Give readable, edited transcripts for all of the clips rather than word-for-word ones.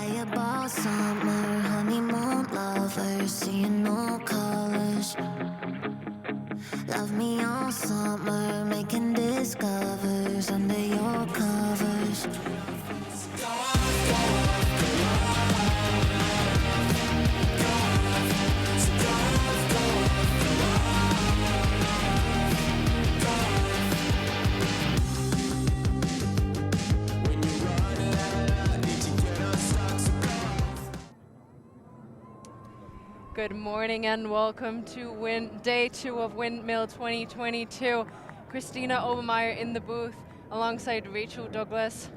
Fireball summer, honeymoon lovers, seeing all colors. Love me all summer, making discovers under your covers. Good morning and welcome to day 2 of Windmill 2022. Christina Obermeyer in the booth alongside Rachel Douglas.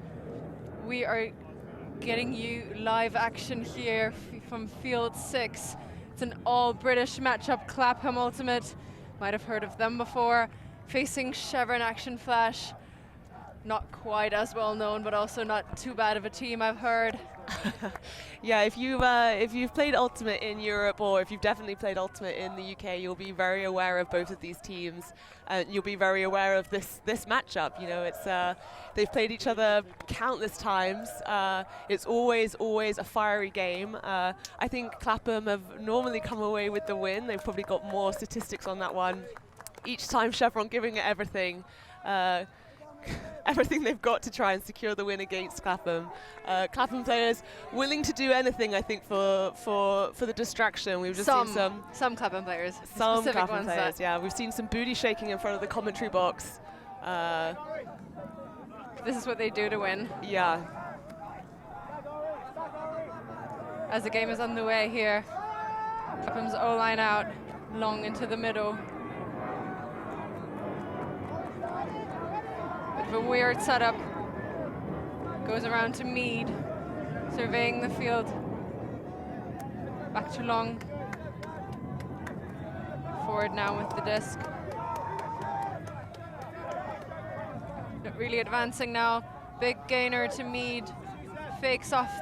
We are getting you live action here from Field 6. It's an all-British matchup, Clapham Ultimate. Might have heard of them before. Facing Chevron Action Flash. Not quite as well known, but also not too bad of a team, I've heard. Yeah, if you've played Ultimate in Europe, or if you've definitely played Ultimate in the UK, you'll be very aware of both of these teams. You'll be very aware of this matchup. You know, it's they've played each other countless times. It's always a fiery game. I think Clapham have normally come away with the win. They've probably got more statistics on that one. Each time Chevron giving it everything. Everything they've got to try and secure the win against Clapham. Clapham players willing to do anything, I think, for the distraction. We've just seen some Clapham players. Some Clapham players, yeah. We've seen some booty shaking in front of the commentary box. This is what they do to win. Yeah. As the game is underway here, Clapham's O-line out, long into the middle. A weird setup. Goes around to Mead, surveying the field. Back to Long. Forward now with the disc. Not really advancing now. Big gainer to Mead. Fakes off.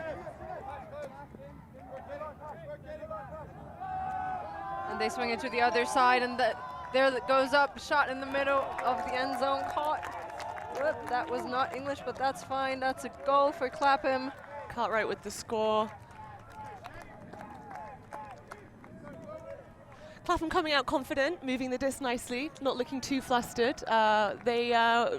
And they swing it to the other side, and there it goes up. Shot in the middle of the end zone, caught. Whoop, that was not English, but that's fine. That's a goal for Clapham. Cartwright with the score. Clapham coming out confident, moving the disc nicely, not looking too flustered. They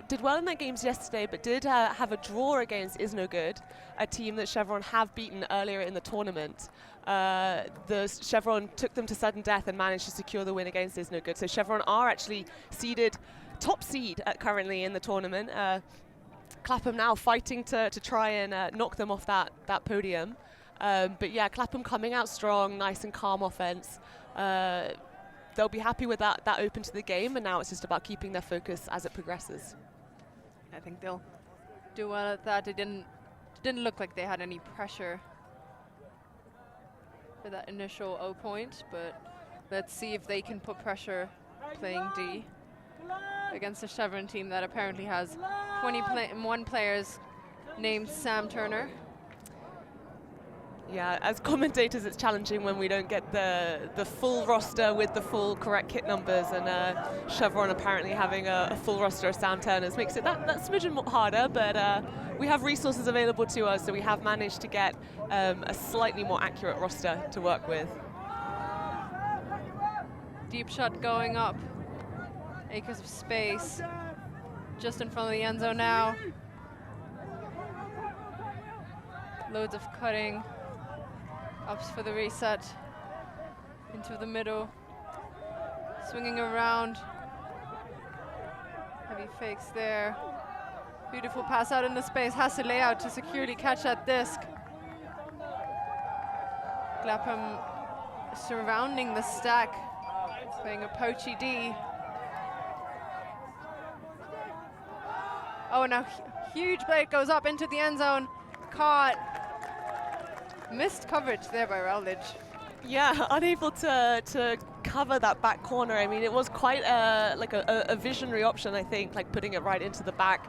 did well in their games yesterday, but did have a draw against Is No Good, a team that Chevron have beaten earlier in the tournament. The Chevron took them to sudden death and managed to secure the win against Is No Good. So Chevron are actually seeded top seed currently in the tournament. Clapham now fighting to try and knock them off that podium. But yeah, Clapham coming out strong, nice and calm offense. They'll be happy with that open to the game, and now it's just about keeping their focus as it progresses. I think they'll do well at that. It didn't look like they had any pressure for that initial O point, but let's see if they can put pressure playing D against a Chevron team that apparently has 21 players named Sam Turner. Yeah, as commentators, it's challenging when we don't get the full roster with the full correct kit numbers, and Chevron apparently having a full roster of Sam Turners makes it that smidgen more harder, but we have resources available to us, so we have managed to get a slightly more accurate roster to work with. Deep shot going up. Acres of space just in front of the end zone now. Loads of cutting. Ups for the reset. Into the middle. Swinging around. Heavy fakes there. Beautiful pass out into space. Has to lay out to securely catch that disc. Clapham surrounding the stack. Playing a poachy D. Oh, now huge play goes up into the end zone. Caught. Missed coverage there by Rowledge. Yeah, unable to cover that back corner. I mean, it was quite a visionary option, I think, like putting it right into the back.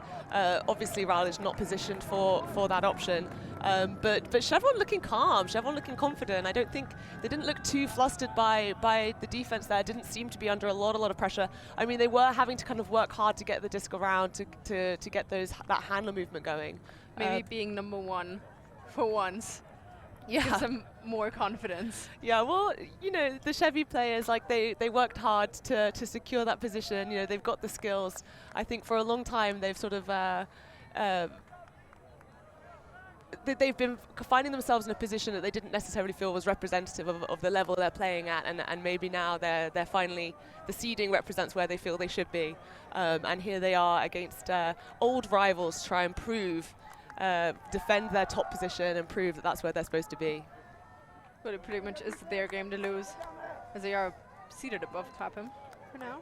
Obviously, Rowledge not positioned for that option. But Chevron looking calm, Chevron looking confident. I don't think they didn't look too flustered by the defense there. Didn't seem to be under a lot of pressure. I mean, they were having to kind of work hard to get the disc around to get that handler movement going. Maybe being number one for once. gives them more confidence. Yeah, well, you know, the Chevy players, like they worked hard to secure that position. You know, they've got the skills. I think for a long time they've sort of they've been finding themselves in a position that they didn't necessarily feel was representative of the level they're playing at, and maybe now they're finally, the seeding represents where they feel they should be, and here they are against old rivals to try and prove, defend their top position and prove that that's where they're supposed to be. But it pretty much is their game to lose, as they are seated above Clapham for now.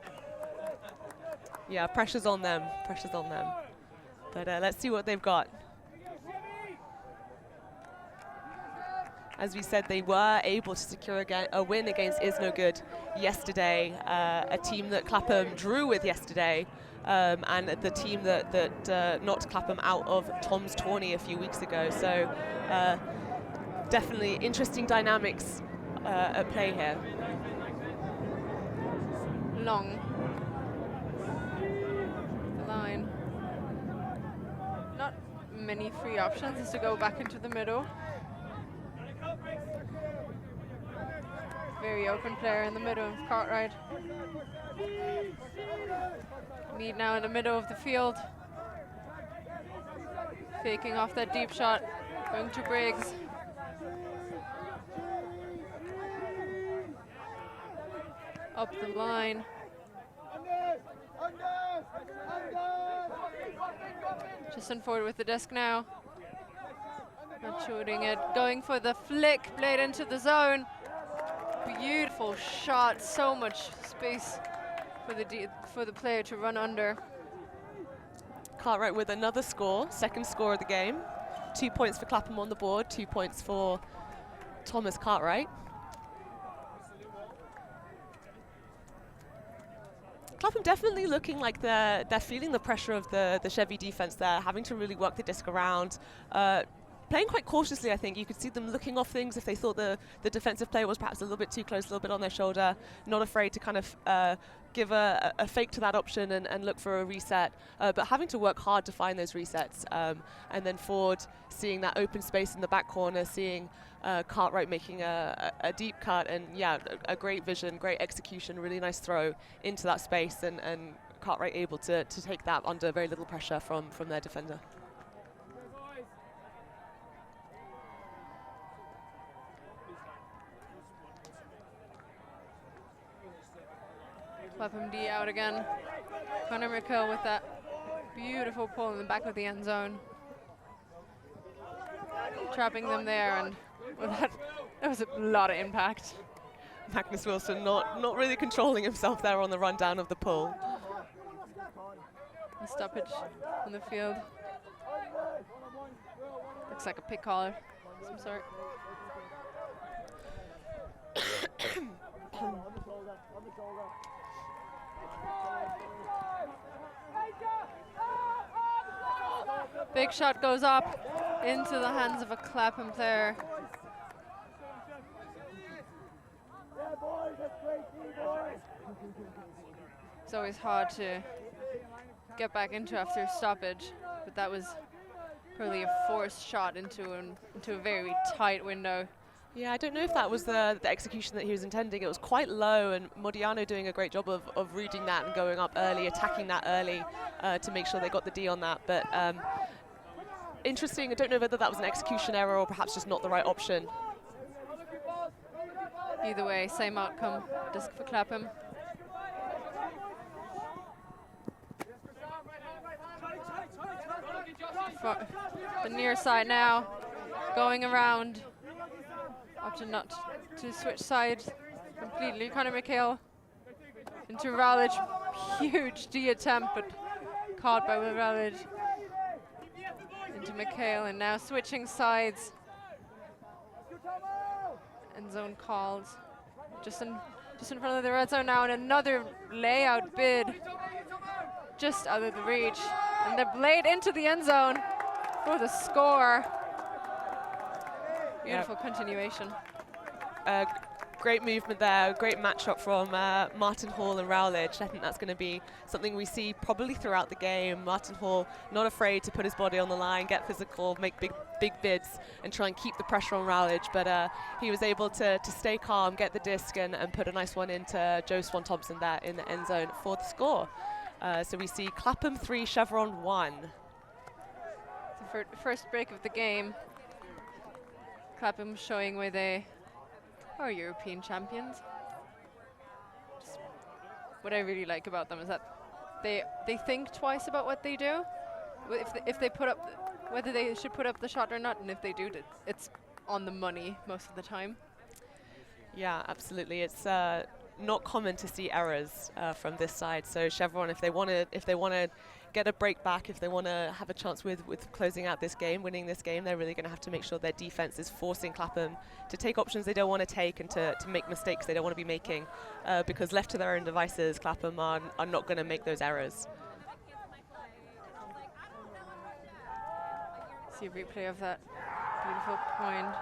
Yeah, pressure's on them, but let's see what they've got. As we said, they were able to secure a win against Is No Good yesterday, a team that Clapham drew with yesterday, and the team that knocked Clapham out of Tom's tourney a few weeks ago. So definitely interesting dynamics at play here. Long. The line. Not many free options as to go back into the middle. Very open player in the middle of Cartwright. Mead now in the middle of the field. Faking off that deep shot, going to Briggs. Up the line. Justin forward with the disc now. Not shooting it, going for the flick, blade into the zone. Beautiful shot, so much space for the player to run under. Cartwright with another score, second score of the game. 2 points for Clapham on the board, 2 points for Thomas Cartwright. Clapham definitely looking like they're feeling the pressure of the Chevy defense there, having to really work the disc around. Playing quite cautiously, I think. You could see them looking off things if they thought the defensive player was perhaps a little bit too close, a little bit on their shoulder, not afraid to kind of give a fake to that option and look for a reset, but having to work hard to find those resets. And then Ford seeing that open space in the back corner, seeing Cartwright making a deep cut, and yeah, a great vision, great execution, really nice throw into that space, and Cartwright able to take that under very little pressure from their defender. Clapham D out again. Connor McHill with that beautiful pull in the back of the end zone. Trapping them there, and well, that was a lot of impact. Magnus Wilson not really controlling himself there on the rundown of the pull. The stoppage on the field. Looks like a pick collar of some sort. Big shot goes up into the hands of a Clapham player. It's always hard to get back into after stoppage, but that was probably a forced shot into a very tight window. Yeah, I don't know if that was the execution that he was intending. It was quite low, and Modiano doing a great job of reading that and going up early, attacking that early to make sure they got the D on that. But interesting, I don't know whether that was an execution error or perhaps just not the right option. Either way, same outcome, disc for Clapham. For the near side now, going around. Option not to switch sides completely. Connor McHale into Rowledge. Huge D attempt, but caught by Will Rowledge. Into McHale, and now switching sides. End zone called. Just in front of the red zone now, and another layout bid. Just out of the reach. And the blade into the end zone for the score. Beautiful continuation. Great movement there, great match-up from Martin Hall and Rowledge. I think that's going to be something we see probably throughout the game. Martin Hall not afraid to put his body on the line, get physical, make big bids, and try and keep the pressure on Rowledge. But he was able to stay calm, get the disc, and put a nice one into Joe Swan Thompson there in the end zone for the score. So we see Clapham 3, Chevron 1. The first break of the game. Clapham showing where they are European champions. Just what I really like about them is that they think twice about what they do. If they put up, whether they should put up the shot or not, and if they do, it's on the money most of the time. Yeah, absolutely. It's not common to see errors from this side. So Chevron, if they want to get a break back, if they want to have a chance with closing out this game, winning this game, they're really going to have to make sure their defense is forcing Clapham to take options they don't want to take and to make mistakes they don't want to be making, because left to their own devices, Clapham are not going to make those errors. See a replay of that beautiful point.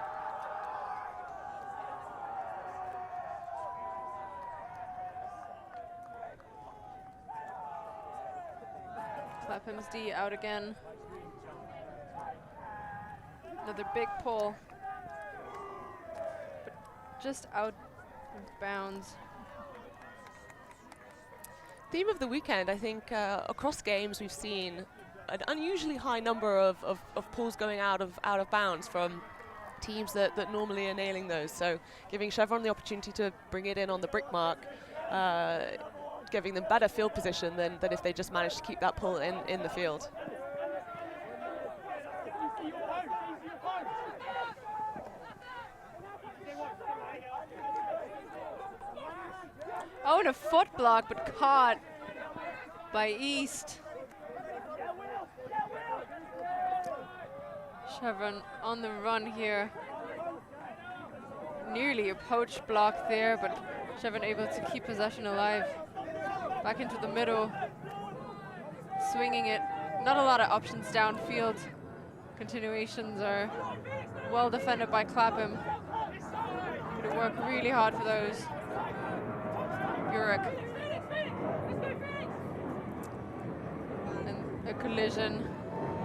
Clapham's D out again. Another big pull, but just out of bounds. Theme of the weekend, I think across games we've seen an unusually high number of pulls going out of bounds from teams that normally are nailing those. So giving Chevron the opportunity to bring it in on the brick mark, giving them better field position than if they just managed to keep that pull in the field. Oh, and a foot block, but caught by East. Chevron on the run here. Nearly a poach block there, but Chevron able to keep possession alive. Back into the middle, swinging it. Not a lot of options downfield. Continuations are well defended by Clapham. Gonna work really hard for those. Erik. And a collision.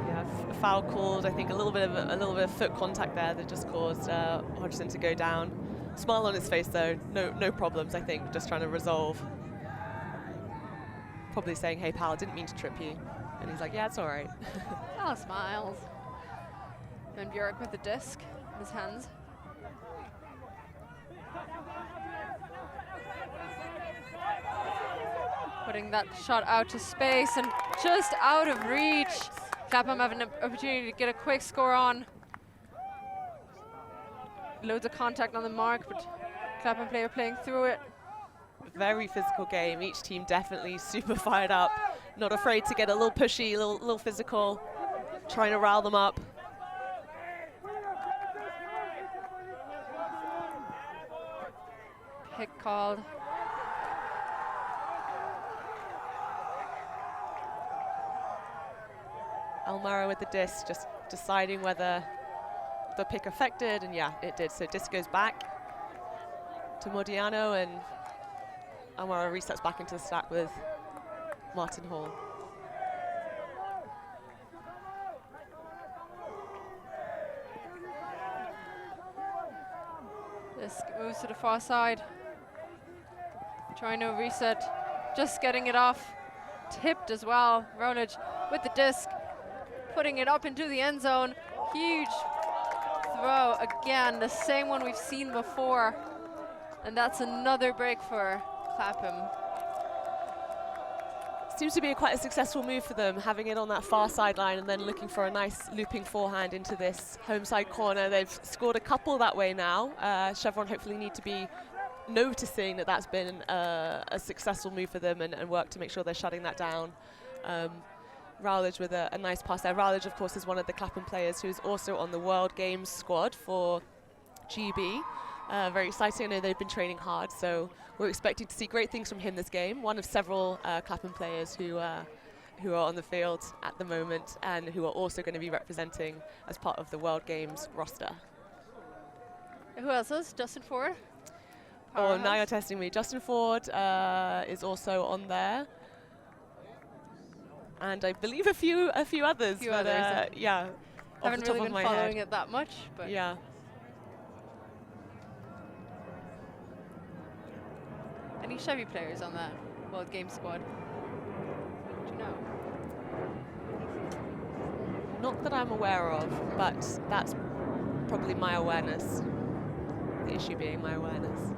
Yeah, a foul called. I think a little bit of foot contact there that just caused Hodgson to go down. Smile on his face though, no problems. I think just trying to resolve. Probably saying, "Hey pal, didn't mean to trip you," and he's like, "Yeah, it's all right." Oh, smiles. And Erik with the disc in his hands. Putting that shot out to space and just out of reach. Clapham having an opportunity to get a quick score on. Loads of contact on the mark, but Clapham player playing through it. Very physical game. Each team definitely super fired up. Not afraid to get a little pushy, a little physical, trying to rile them up. Pick called. Almara with the disc, just deciding whether the pick affected, and yeah, it did. So disc goes back to Modiano, and Almara resets back into the stack with Martin Hall. Disc moves to the far side. Trying to reset, just getting it off. Tipped as well. Rowledge with the disc, putting it up into the end zone. Huge throw again, the same one we've seen before. And that's another break for Clapham. Seems to be quite a successful move for them, having it on that far sideline and then looking for a nice looping forehand into this home side corner. They've scored a couple that way now. Chevron hopefully need to be noticing that that's been a successful move for them and work to make sure they're shutting that down. Rowledge with a nice pass there. Rowledge, of course, is one of the Clapham players who's also on the World Games squad for GB. Very exciting. I know they've been training hard, so we're expecting to see great things from him this game. One of several Clapham players who are on the field at the moment and who are also going to be representing as part of the World Games roster. Who else is? Justin Ford? Or now you're testing me. Justin Ford is also on there. And I believe a few others. Yeah. Haven't really been following it that much, but yeah. Any Chevy players on that World Game squad? Do you know? Not that I'm aware of, but that's probably my awareness. The issue being my awareness.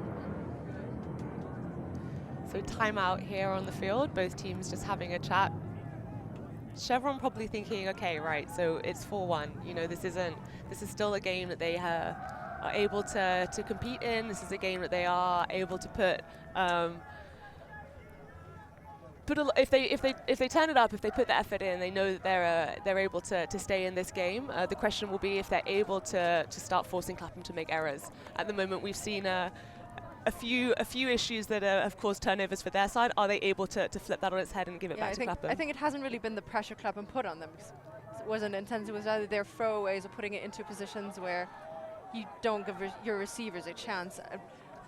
So timeout here on the field, both teams just having a chat. Chevron probably thinking, okay, right, so it's 4-1. You know, this is still a game that they are able to compete in. This is a game that they are able to put if they turn it up, if they put the effort in, they know that they're able to stay in this game. The question will be if they're able to start forcing Clapham to make errors. At the moment, we've seen a few issues that have caused turnovers for their side. Are they able to flip that on its head and give it back to Clapham? I think it hasn't really been the pressure Clapham put on them. It wasn't intense. It was either their throwaways or putting it into positions where you don't give your receivers a chance.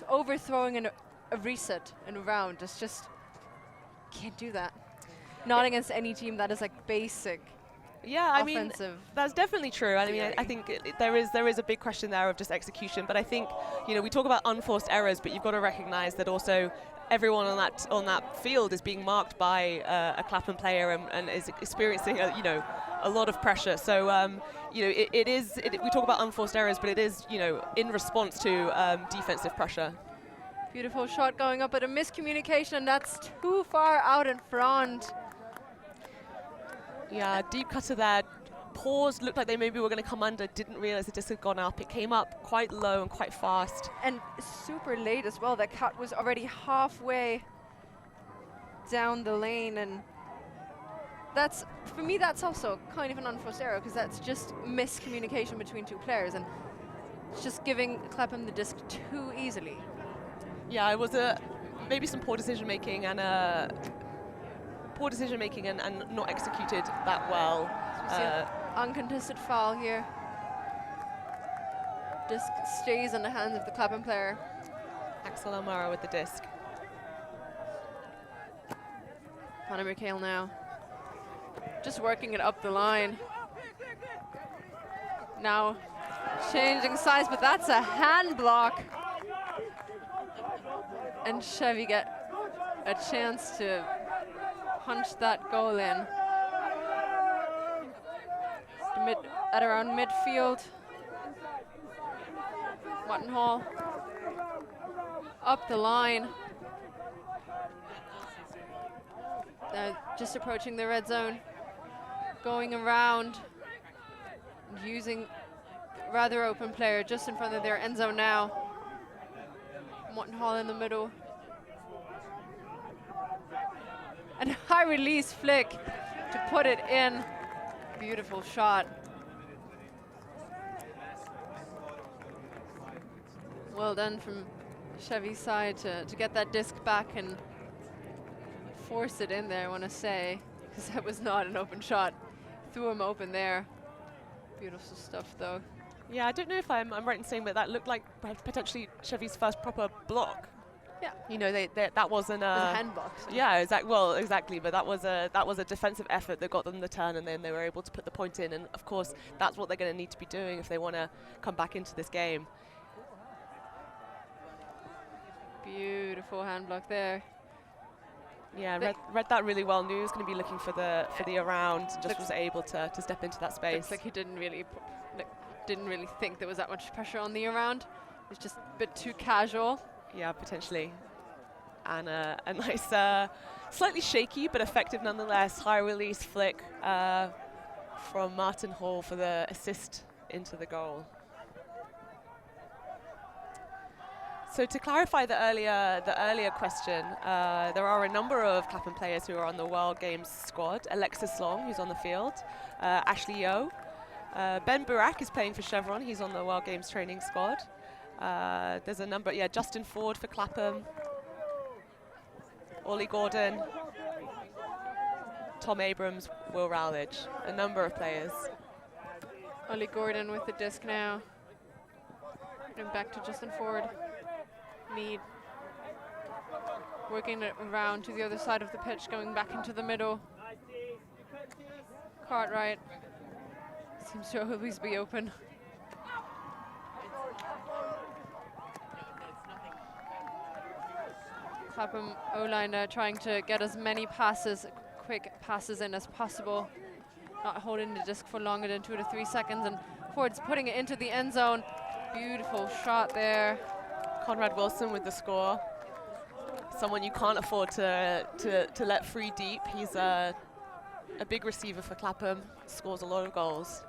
Overthrowing a reset in a round is just can't do that. Not against any team that is like basic. Yeah, I mean, that's definitely true. I mean, I think there is a big question there of just execution. But I think, you know, we talk about unforced errors, but you've got to recognise that also everyone on that field is being marked by a Clapham player and is experiencing a lot of pressure. So you know, we talk about unforced errors, but it is, you know, in response to defensive pressure. Beautiful shot going up, but a miscommunication, and that's too far out in front. Yeah, deep cutter there. Paused, looked like they maybe were going to come under, didn't realize the disc had gone up. It came up quite low and quite fast. And super late as well. That cut was already halfway down the lane, and that's, for me, that's also kind of an unforced error, because that's just miscommunication between two players, and it's just giving Clapham the disc too easily. Yeah, it was maybe some poor decision making and not executed that well. So uncontested foul here. Disc stays in the hands of the Clapham player. Axel Amara with the disc. Connor McHale now. Just working it up the line. Now changing size, but that's a hand block. And Chevy get a chance to punch that goal in. At around midfield. Wattenhall up the line. They're just approaching the red zone. Going around, using rather open player just in front of their end zone now. Wattenhall in the middle. And high release flick to put it in. Beautiful shot. Well done from Chevy's side to get that disc back and force it in there, I want to say, because that was not an open shot. Threw him open there. Beautiful stuff, though. Yeah, I don't know if I'm right in saying that looked like potentially Chevy's first proper block. Yeah. You know, that wasn't a hand box. Yeah, exactly. But that was a defensive effort that got them the turn, and then they were able to put the point in. And of course, that's what they're going to need to be doing if they want to come back into this game. Beautiful hand block there. Yeah, read that really well. Knew he was going to be looking for the around. Just was able to step into that space. Looks like he didn't really think there was that much pressure on the around. It was just a bit too casual. Yeah, potentially. And a nice, slightly shaky but effective nonetheless, high release flick from Martin Hall for the assist into the goal. So to clarify the earlier question, there are a number of Clapham players who are on the World Games squad. Alexis Long, who's on the field, Ashley Yo. Ben Burak is playing for Chevron. He's on the World Games training squad. There's a number, Justin Ford for Clapham. Ollie Gordon. Tom Abrams, Will Rowledge. A number of players. Ollie Gordon with the disc now. And back to Justin Ford. Mead working it around to the other side of the pitch, going back into the middle. Cartwright seems to always be open. Clapham O-line trying to get as many passes, quick passes in as possible. Not holding the disc for longer than 2 to 3 seconds, and Ford's putting it into the end zone. Beautiful shot there. Conrad Wilson with the score. Someone you can't afford to let free deep. He's a big receiver for Clapham, scores a lot of goals.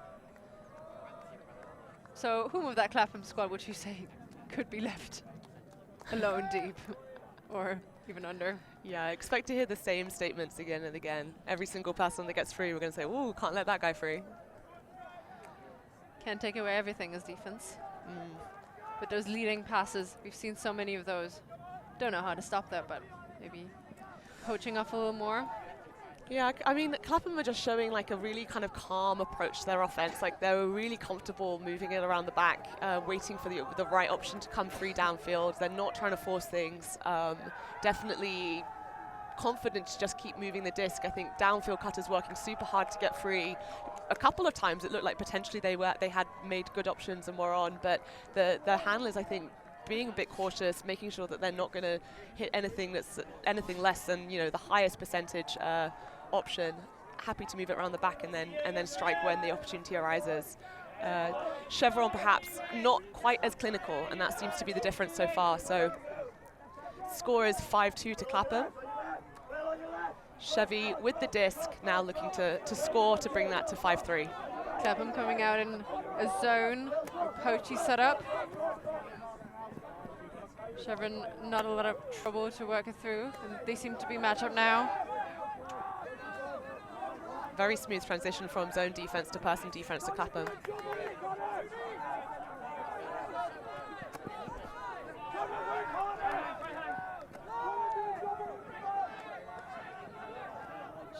So whom of that Clapham squad would you say could be left alone deep or even under? Yeah, I expect to hear the same statements again and again. Every single person that gets free, we're going to say, ooh, can't let that guy free. Can't take away everything as defense. But those leading passes, we've seen so many of those. Don't know how to stop that, but maybe poaching off a little more. Yeah, I mean, Clapham are just showing like a really kind of calm approach to their offense. Like they were really comfortable moving it around the back, waiting for the right option to come free downfield. They're not trying to force things. Definitely confident to just keep moving the disc. I think downfield cutters working super hard to get free. A couple of times it looked like potentially they had made good options and were on, but the handlers, I think, being a bit cautious, making sure that they're not going to hit anything that's anything less than the highest percentage option. Happy to move it around the back and then strike when the opportunity arises. Chevron perhaps not quite as clinical, and that seems to be the difference so far. So score is 5-2 to Clapham. Chevy with the disc now looking to score to bring that to 5-3. Clapham coming out in a zone, poachy setup. Chevron not a lot of trouble to work it through, and they seem to be match up now. Very smooth transition from zone defense to person defense to Clapham.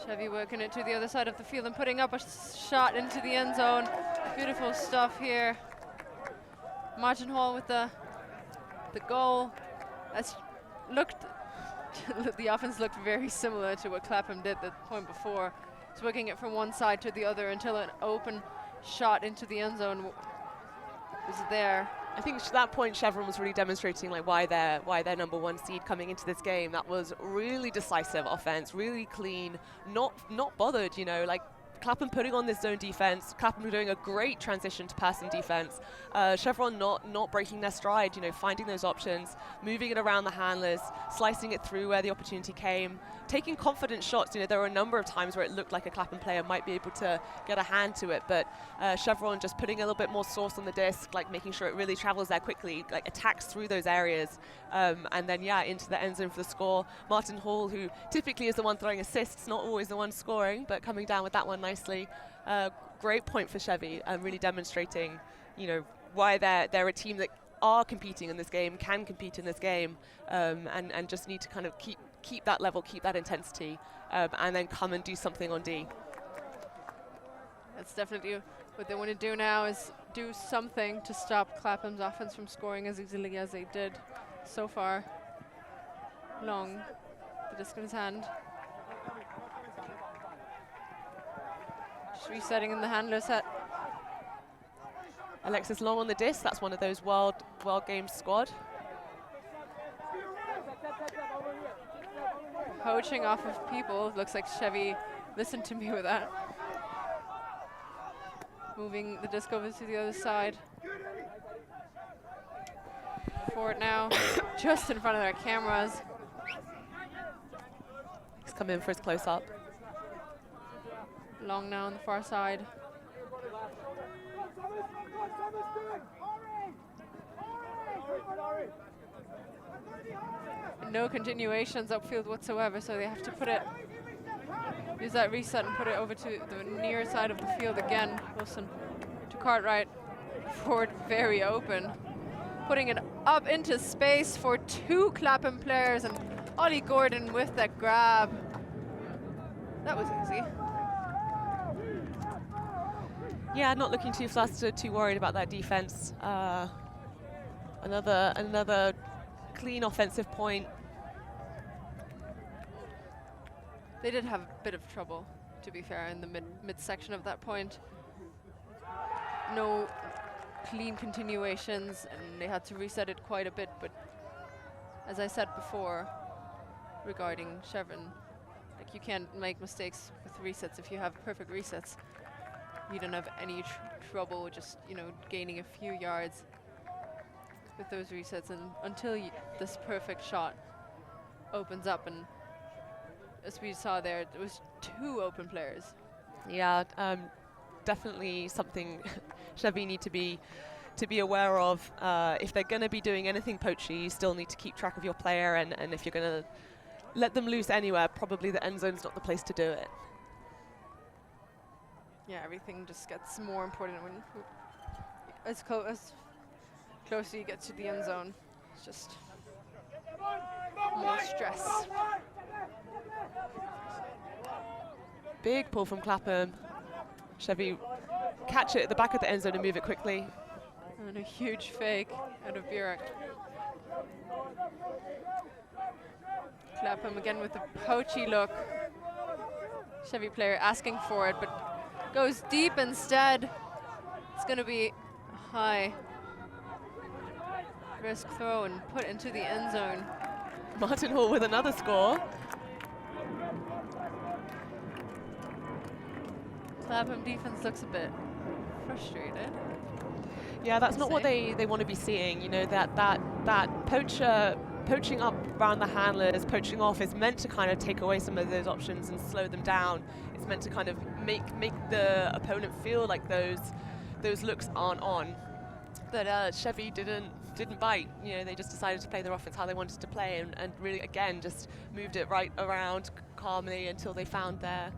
Chevy working it to the other side of the field and putting up a shot into the end zone. Beautiful stuff here. Martin Hall with the goal. That's looked the offense looked very similar to what Clapham did the point before. It's working it from one side to the other until an open shot into the end zone was there. I think at that point Chevron was really demonstrating like why they're #1 seed coming into this game. That was really decisive offense, really clean, not bothered, like Clapham putting on this zone defense, Clapham doing a great transition to person defense. Chevron not breaking their stride, finding those options, moving it around the handlers, slicing it through where the opportunity came, taking confident shots. There were a number of times where it looked like a Clapham player might be able to get a hand to it, but Chevron just putting a little bit more sauce on the disc, like making sure it really travels there quickly, like attacks through those areas, and then into the end zone for the score. Martin Hall, who typically is the one throwing assists, not always the one scoring, but coming down with that one nicely. Great point for Chevy, really demonstrating, why they're a team that are competing in this game, can compete in this game, and just need to kind of keep that level, keep that intensity, and then come and do something on D. That's definitely what they want to do now, is do something to stop Clapham's offense from scoring as easily as they did so far. Leung, the disc in his hand. Just resetting in the handler set. Alexis Leung on the disc, that's one of those World Games squad. Poaching off of people. Looks like Chevy listened to me with that. Moving the disc over to the other side. Forward now, just in front of their cameras. He's come in for his close-up. Leung now on the far side. No continuations upfield whatsoever, so they have to use that reset and put it over to the near side of the field again. Wilson to Cartwright. Forward very open. Putting it up into space for two Clapham players, and Ollie Gordon with that grab. That was easy. Yeah, not looking too flustered, too worried about that defense. Another clean offensive point. They did have a bit of trouble, to be fair, in the mid-section of that point. No clean continuations, and they had to reset it quite a bit, but as I said before regarding Chevron, like, you can't make mistakes with resets. If you have perfect resets, you don't have any trouble just, you know, gaining a few yards with those resets, and until this perfect shot opens up. And as we saw there was 2 open players. Yeah, definitely something Chevy need to be aware of. If they're going to be doing anything poachy, you still need to keep track of your player, and if you're going to let them loose anywhere, probably the end zone's not the place to do it. Yeah, everything just gets more important when as closer you get to the end zone. It's just more stress. Big pull from Clapham. Chevy catch it at the back of the end zone and move it quickly. And a huge fake out of Erik. Clapham again with the poachy look. Chevy player asking for it, but goes deep instead. It's going to be a high risk throw and put into the end zone. Martin Hall with another score. Clapham defense looks a bit frustrated. Yeah, that's not what they want to be seeing. You know, that poaching up around the handlers, poaching off is meant to kind of take away some of those options and slow them down. It's meant to kind of make the opponent feel like those looks aren't on. But Chevy didn't bite. You know, they just decided to play their offense how they wanted to play, and really again just moved it right around calmly until they found their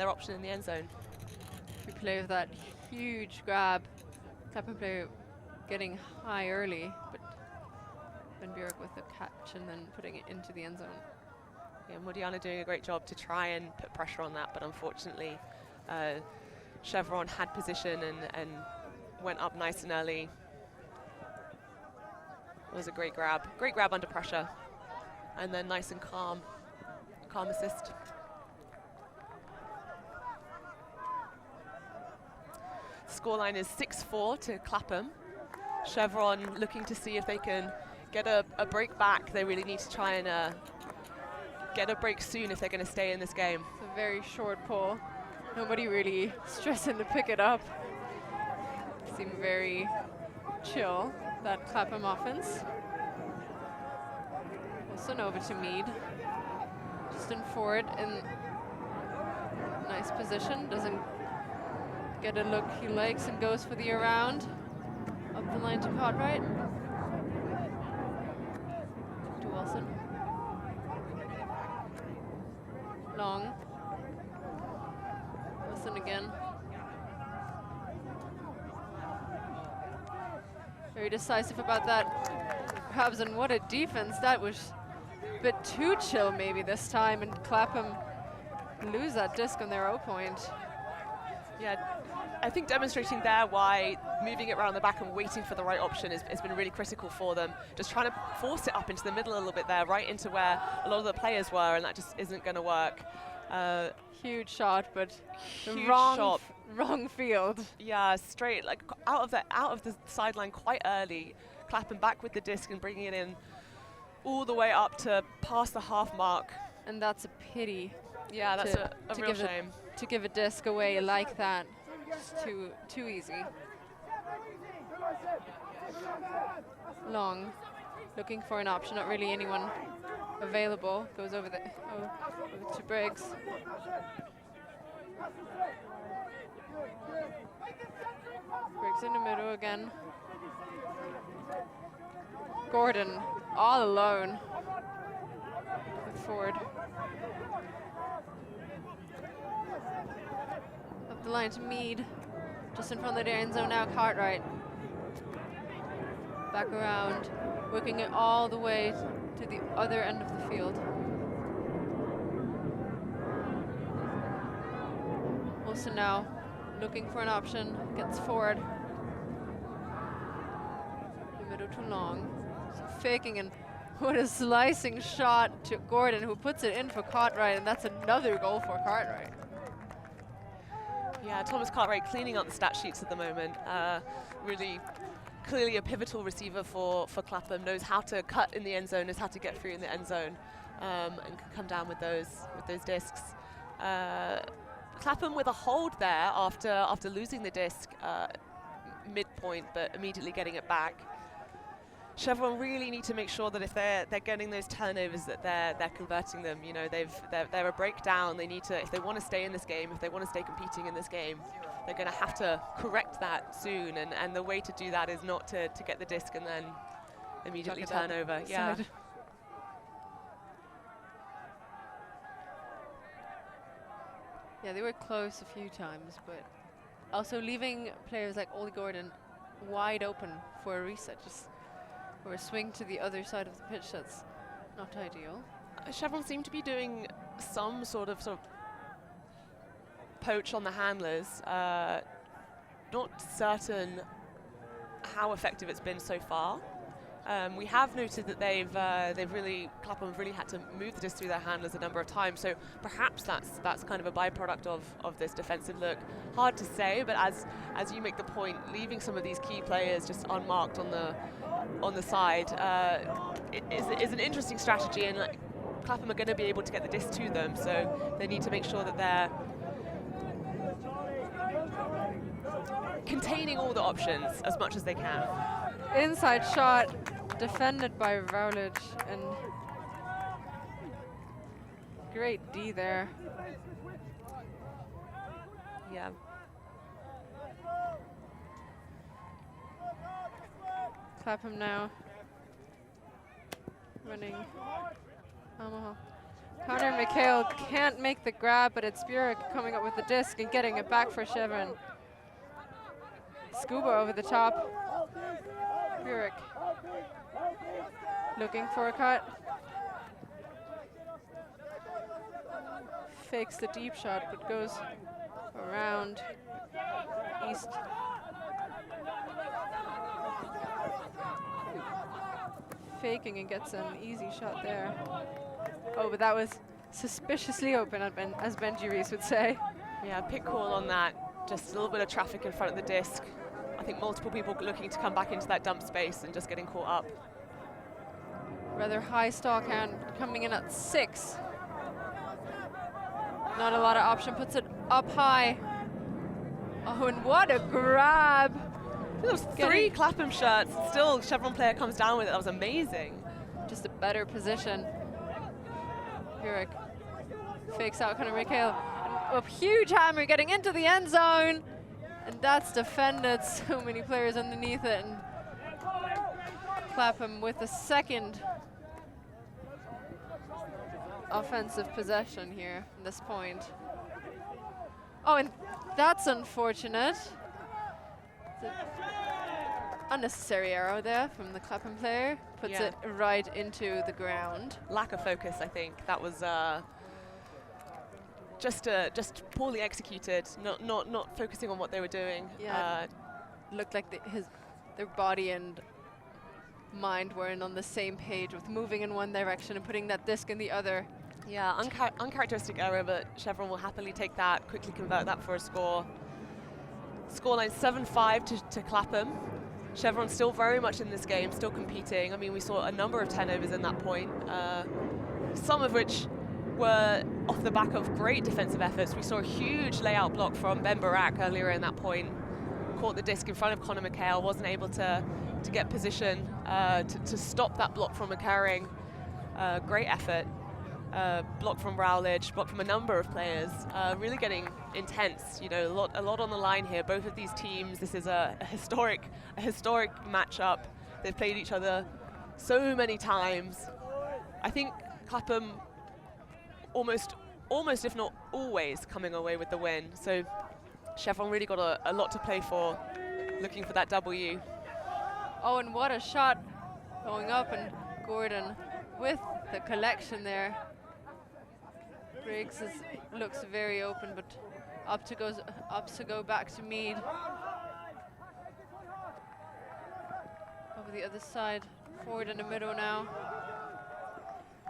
option in the end zone. We play with that huge grab. Clapham player getting high early, but then Björk with the catch and then putting it into the end zone. Yeah, Diane doing a great job to try and put pressure on that, but unfortunately Chevron had position and went up nice and early. It was a great grab under pressure, and then nice and calm assist. Scoreline is 6-4 to Clapham. Chevron looking to see if they can get a break back. They really need to try and get a break soon if they're going to stay in this game. It's a very short pull. Nobody really stressing to pick it up. Seem very chill, that Clapham offense. Also over to Mead. Justin Ford in nice position. Doesn't get a look he likes and goes for the around. Up the line to Cartwright. To Wilson. Long. Wilson again. Very decisive about that. Perhaps, and what a defense. That was a bit too chill maybe this time, and Clapham lose that disc on their O point. Yeah, I think demonstrating there why moving it around the back and waiting for the right option has been really critical for them. Just trying to force it up into the middle a little bit there, right into where a lot of the players were, and that just isn't going to work. Huge shot, but huge wrong field. Yeah, straight, like out of the sideline quite early. Clapham back with the disc and bringing it in all the way up to past the half mark. And that's a pity. Yeah, that's a real shame. To give a disc away like that, just too easy. Long, looking for an option, not really anyone available. Goes over to Briggs. Briggs in the middle again. Gordon all alone with Ford. Up the line to Mead. Just in front of the end zone now, Cartwright. Back around, working it all the way to the other end of the field. Wilson now looking for an option, gets Ford. The middle too long. So faking and What a slicing shot to Gordon, who puts it in for Cartwright, and that's another goal for Cartwright. Yeah, Thomas Cartwright cleaning up the stat sheets at the moment. Really clearly a pivotal receiver for Clapham, knows how to cut in the end zone, knows how to get through in the end zone, and can come down with those discs. Clapham with a hold there after losing the disc midpoint, but immediately getting it back. Chevron really need to make sure that if they're getting those turnovers, that they're converting them. You know, they're a breakdown. They need to, if they want to stay in this game, if they want to stay competing in this game, they're going to have to correct that soon. And the way to do that is not to get the disc and then immediately turn over. Yeah. Yeah, they were close a few times, but also leaving players like Ollie Gordon wide open for a reset, just or a swing to the other side of the pitch. That's not ideal. Chevron seem to be doing some sort of poach on the handlers. Not certain how effective it's been so far. We have noted that Clapham have really had to move the disc through their handlers a number of times, so perhaps that's kind of a byproduct of this defensive look. Hard to say, but as you make the point, leaving some of these key players just unmarked on the side is an interesting strategy, and Clapham are going to be able to get the disc to them, so they need to make sure that they're containing all the options as much as they can. Inside shot defended by Rowledge, and great D there. Yeah. Clapham now running. Connor McHale can't make the grab, but it's Burek coming up with the disc and getting it back for Chevron. Scuba over the top. Burek looking for a cut. Fakes the deep shot, but goes around East. Faking and gets an easy shot there. Oh, but that was suspiciously open, as Benji Reese would say. Yeah, pick call on that. Just a little bit of traffic in front of the disc. I think multiple people looking to come back into that dump space and just getting caught up. Rather high stalk hand coming in at 6. Not a lot of option, puts it up high. Oh, and what a grab. There was 3 Clapham shots. Still, Chevron player comes down with it. That was amazing. Just a better position. Burek fakes out Connor McHale. A huge hammer getting into the end zone. And that's defended. So many players underneath it. And Clapham with the second offensive possession here from this point. Oh, and that's unfortunate. Unnecessary arrow there from the Clapham player. Puts it right into the ground. Lack of focus, I think. That was just poorly executed. Not focusing on what they were doing. Yeah, looked like their body and mind weren't on the same page with moving in one direction and putting that disc in the other. Yeah, uncharacteristic error, but Chevron will happily take that, quickly convert that for a score. Scoreline 7-5 to Clapham. Chevron still very much in this game, still competing. I mean, we saw a number of turnovers in that point, some of which were off the back of great defensive efforts. We saw a huge layout block from Ben Barak earlier in that point. Caught the disc in front of Connor McHale, wasn't able to get position to stop that block from occurring. Great effort. Block from Rowledge, block from a number of players, really getting intense. You know, a lot on the line here. Both of these teams, this is a historic matchup. They've played each other so many times. I think Clapham almost if not always coming away with the win. So Chevron really got a lot to play for, looking for that W. Oh, and what a shot going up, and Gordon with the collection there. Briggs looks very open, but up to go back to Mead. Over the other side, forward in the middle now.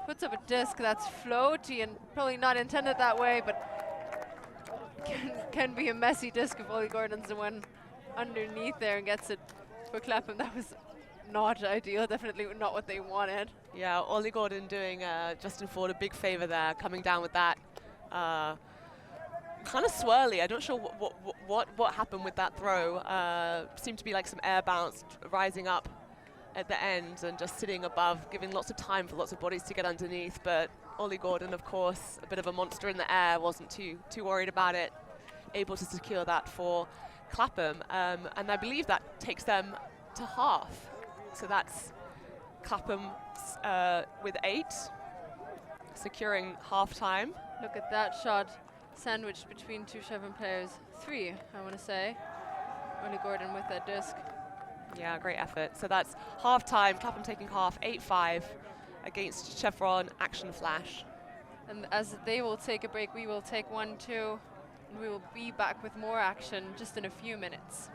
puts up a disc that's floaty and probably not intended that way, but can be a messy disc if Ollie Gordon's the one underneath there and gets it for Clapham. That was not ideal, definitely not what they wanted. Yeah, Ollie Gordon doing Justin Ford a big favor there, coming down with that. Kind of swirly. I'm not sure what happened with that throw. Seemed to be like some air bounce rising up at the end and just sitting above, giving lots of time for lots of bodies to get underneath. But Ollie Gordon, of course, a bit of a monster in the air, wasn't too worried about it, able to secure that for Clapham. And I believe that takes them to half. So that's Clapham with 8, securing half time. Look at that shot, sandwiched between 2 Chevron players. 3, I want to say. Ollie Gordon with that disc. Yeah, great effort. So that's half time, Clapham taking half, 8-5 against Chevron Action Flash. And as they will take a break, we will take one too. And we will be back with more action just in a few minutes.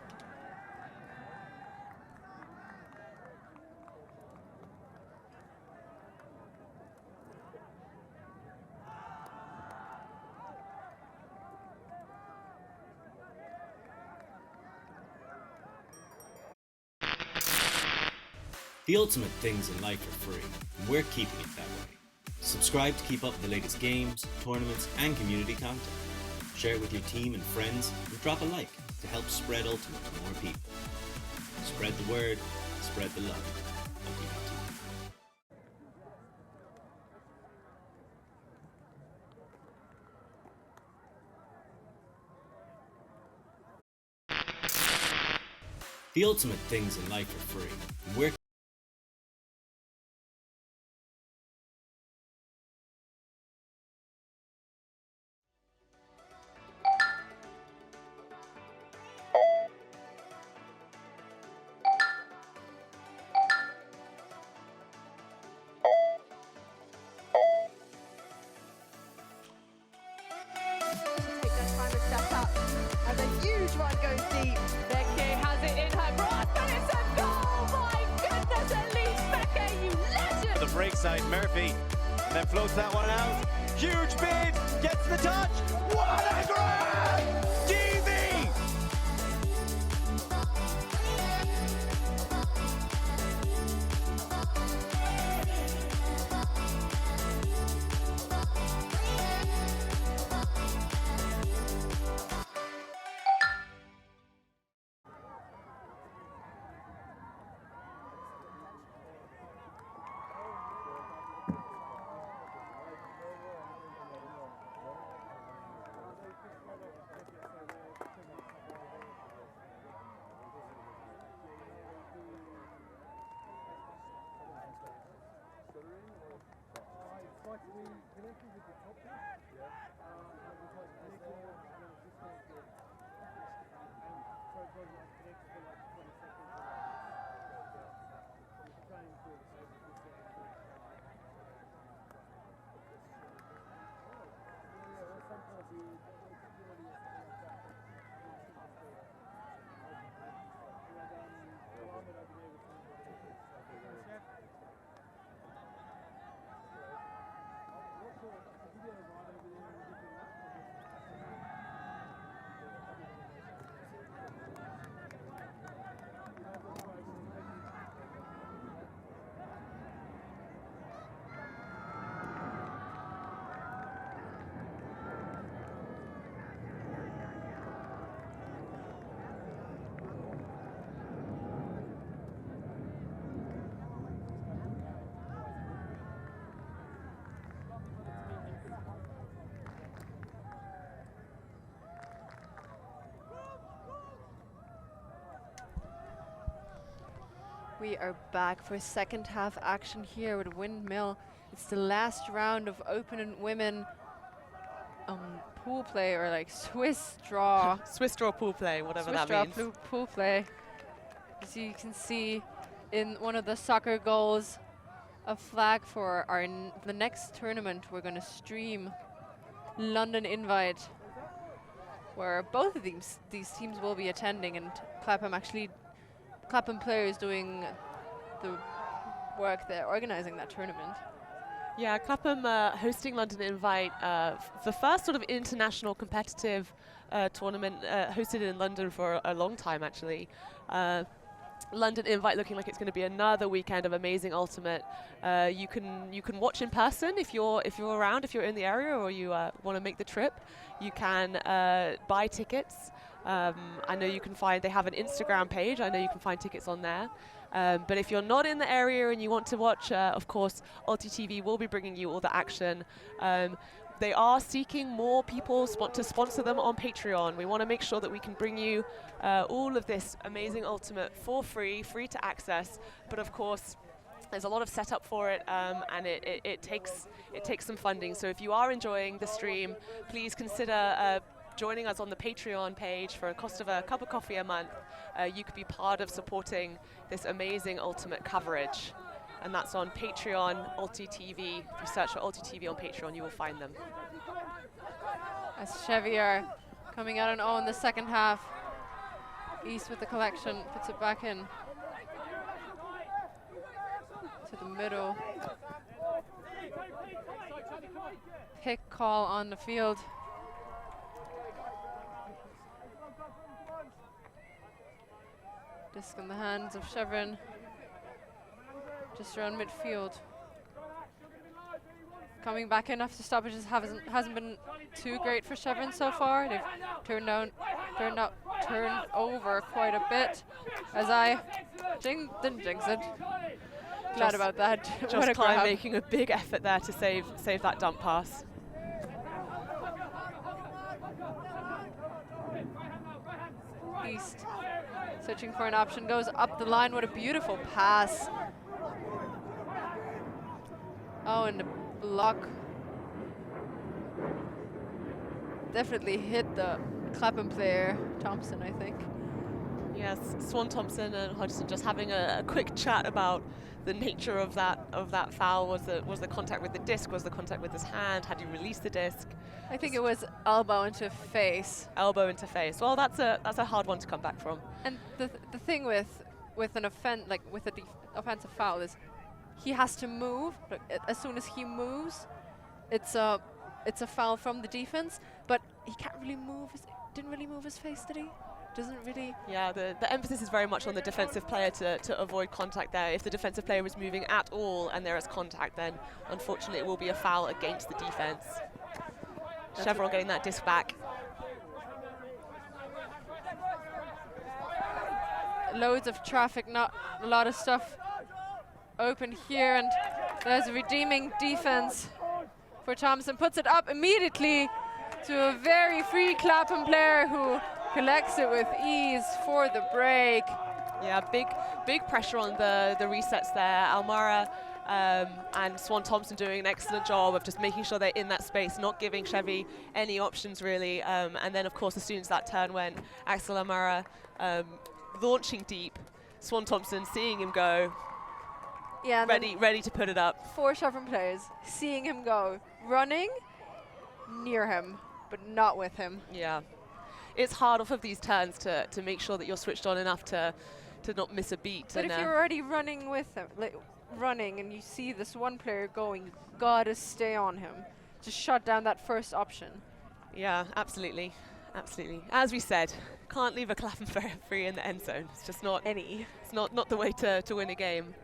The ultimate things in life are free, and we're keeping it that way. Subscribe to keep up with the latest games, tournaments, and community content. Share it with your team and friends, and drop a like to help spread Ultimate to more people. Spread the word, spread the love. The ultimate things in life are free, and we're then floats that one out. Huge bid, gets the touch. What a grab! DV! We are back for second half action here with Windmill. It's the last round of open women pool play, or like Swiss draw. Swiss draw pool play, whatever Swiss that draw means. pool play. As you can see in one of the soccer goals, a flag for the next tournament. We're going to stream London Invite, where both of these teams will be attending, and Clapham players doing the work there, organizing that tournament. Yeah, Clapham hosting London Invite, the first sort of international competitive tournament hosted in London for a long time, actually. London Invite looking like it's going to be another weekend of amazing Ultimate. You can watch in person if you're around, if you're in the area, or you want to make the trip. You can buy tickets. I know you can find, they have an Instagram page. I know you can find tickets on there. But if you're not in the area and you want to watch, of course, Ulti TV will be bringing you all the action. They are seeking more people to sponsor them on Patreon. We want to make sure that we can bring you all of this amazing Ultimate for free to access. But of course, there's a lot of setup for it, and it takes some funding. So if you are enjoying the stream, please consider joining us on the Patreon page for a cost of a cup of coffee a month. You could be part of supporting this amazing Ultimate coverage. And that's on Patreon, Ulti TV. If you search for Ulti TV on Patreon, you will find them. As Chevy are coming out on 0 in the second half. East with the collection, puts it back in to the middle. Pick call on the field. Disc in the hands of Chevron. Just around midfield. Coming back in after stoppages hasn't been too great for Chevron so far. They've turned over quite a bit. As I didn't jinx it. Glad about that. Just Klein making a big effort there to save that dump pass. East searching for an option, goes up the line. What a beautiful pass. Oh, and the block definitely hit the Clapham player, Thompson, I think. Yes, Swan Thompson and Hodgson just having a quick chat about the nature of that foul. Was the contact with the disc? Was the contact with his hand? Had he released the disc? I think it was elbow into face. Elbow into face. Well, that's a hard one to come back from. And the thing with an offensive foul is he has to move. But as soon as he moves, it's a foul from the defense. But he can't really move. Didn't really move his face, did he? Doesn't really. Yeah, the emphasis is very much on the defensive player to avoid contact there. If the defensive player is moving at all and there is contact, then unfortunately it will be a foul against the defense. Chevron getting that disc back. Loads of traffic, not a lot of stuff open here, and there's a redeeming defense for Thompson. Puts it up immediately to a very free Clapham player who collects it with ease for the break. Yeah, big pressure on the resets there. Almara and Swan Thompson doing an excellent job of just making sure they're in that space, not giving Chevy any options really. And then of course, as soon as that turn went, Axel Almara launching deep. Swan Thompson seeing him go, yeah, ready to put it up. 4 Chevron players seeing him go, running near him, but not with him. Yeah. It's hard off of these turns to make sure that you're switched on enough to not miss a beat. But if you're already running with him, running, and you see this one player going, you gotta stay on him to shut down that first option. Yeah, absolutely. Absolutely. As we said, can't leave a Clapham player free in the end zone. It's just not any. It's not the way to win a game.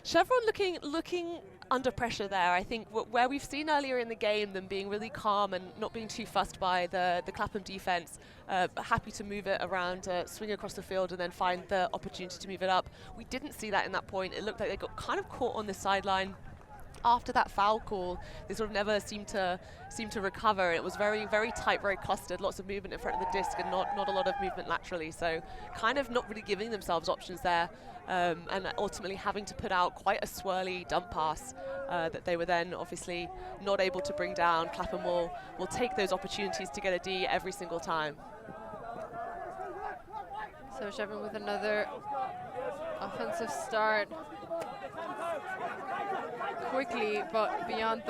Chevron looking under pressure there. I think where we've seen earlier in the game them being really calm and not being too fussed by the Clapham defense, happy to move it around, swing across the field and then find the opportunity to move it up. We didn't see that in that point. It looked like they got kind of caught on the sideline. After that foul call, they sort of never seemed to recover. It was very, very tight, very clustered, lots of movement in front of the disc and not a lot of movement laterally. So kind of not really giving themselves options there, and ultimately having to put out quite a swirly dump pass that they were then obviously not able to bring down. Clapham will take those opportunities to get a D every single time. So Chevron with another offensive start. Quickly, but beyond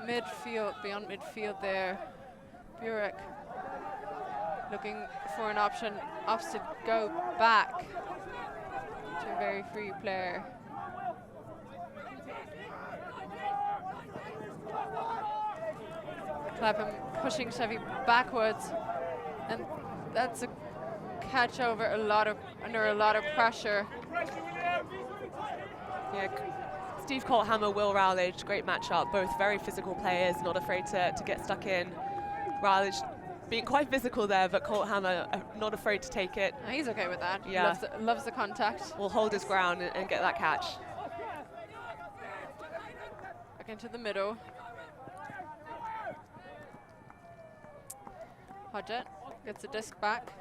midfield there. Burek looking for an option, opts to go back to a very free player. Clapham pushing Chevy backwards, and that's a catch over under a lot of pressure. Yeah, Steve Colthammer, Will Rowledge, great matchup. Both very physical players, not afraid to get stuck in. Rowledge being quite physical there, but Colthammer not afraid to take it. He's okay with that. Yeah. Loves the contact. Will hold his ground and get that catch. Back into the middle. Hodgett gets the disc back.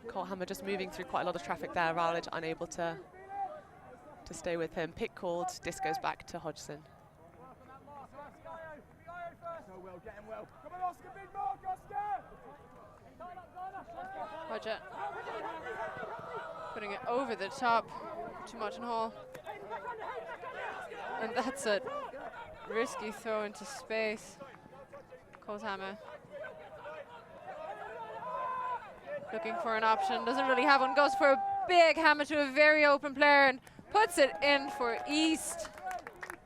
Colthammer just moving through quite a lot of traffic there. Rowledge unable to stay with him. Pick called, disc goes back to Hodgson. Hodgett putting it over the top to Martin Hall. And that's a risky throw into space. Colthammer looking for an option, doesn't really have one, goes for a big hammer to a very open player and puts it in for East.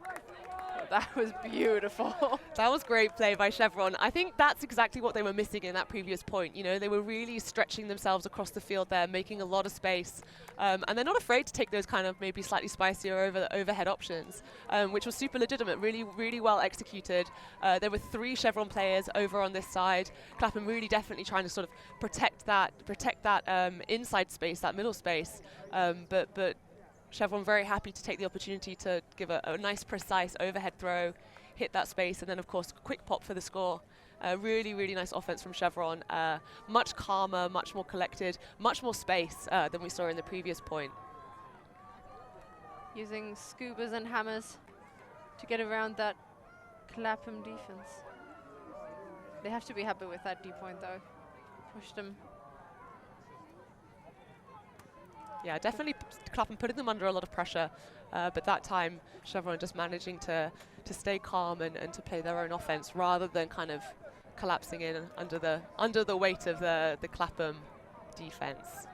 Oh, that was beautiful. That was great play by Chevron. I think that's exactly what they were missing in that previous point. You know, they were really stretching themselves across the field there, making a lot of space. And they're not afraid to take those kind of maybe slightly spicier overhead options, which was super legitimate, really well executed. There were 3 Chevron players over on this side. Clapham really definitely trying to sort of protect that inside space, that middle space. But Chevron very happy to take the opportunity to give a nice, precise overhead throw, hit that space, and then, of course, quick pop for the score. Really nice offense from Chevron. Much calmer, much more collected, much more space than we saw in the previous point. Using scubas and hammers to get around that Clapham defense. They have to be happy with that D point, though. Pushed them. Yeah, definitely Clapham putting them under a lot of pressure, but that time Chevron just managing to stay calm and to play their own offense rather than kind of collapsing in under the weight of the Clapham defense.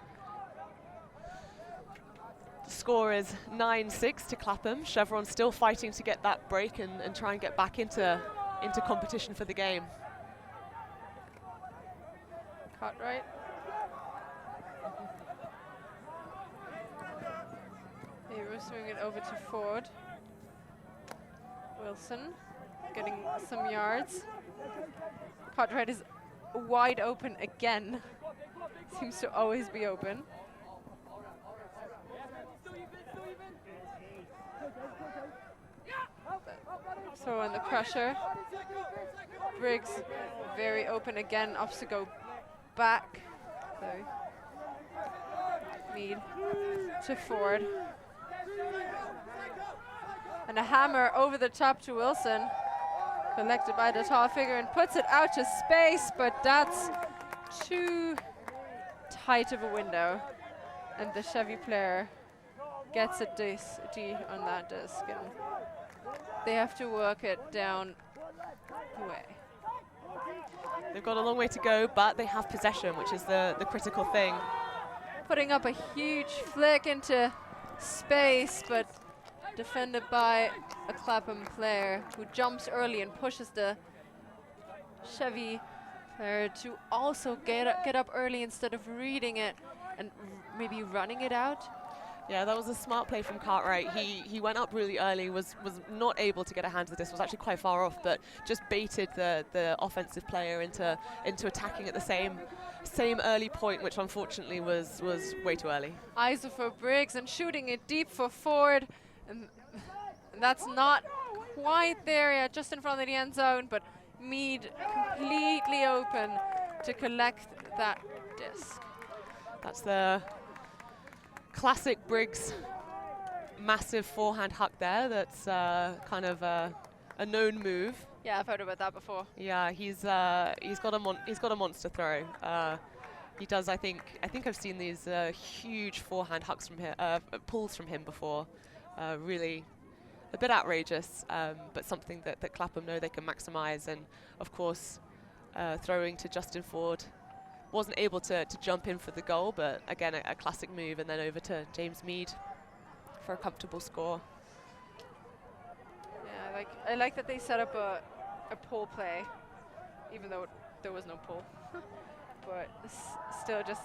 The score is 9-6 to Clapham. Chevron still fighting to get that break and try and get back into competition for the game. Cartwright. Swing it over to Ford. Wilson getting some yards. Cartwright is wide open again. Seems to always be open. So under pressure. Briggs very open again, opts to go back. So Mead to Ford. And a hammer over the top to Wilson. Collected by the tall figure and puts it out to space, but that's too tight of a window. And the Chevy player gets a D on that disc. And they have to work it down the way. They've got a long way to go, but they have possession, which is the critical thing. Putting up a huge flick into space, but defended by a Clapham player who jumps early and pushes the Chevy player to also get up early instead of reading it and maybe running it out. Yeah, that was a smart play from Cartwright. He went up really early, was not able to get a hand to this, was actually quite far off, but just baited the offensive player into attacking at the same early point, which unfortunately was way too early. Eyes for Briggs and shooting it deep for Ford, and that's not quite there yet, just in front of the end zone, but Mead completely open to collect that disc. That's the classic Briggs massive forehand huck there. That's kind of a known move. Yeah, I've heard about that before. Yeah, he's got a monster throw. He does. I think I've seen these huge forehand hucks from him, pulls from him before. Really a bit outrageous, but something that Clapham know they can maximize. And of course, throwing to Justin Ford. Wasn't able to jump in for the goal, but again, a classic move, and then over to James Mead for a comfortable score. Yeah, I like that they set up a pole play, even though there was no pole. But still, just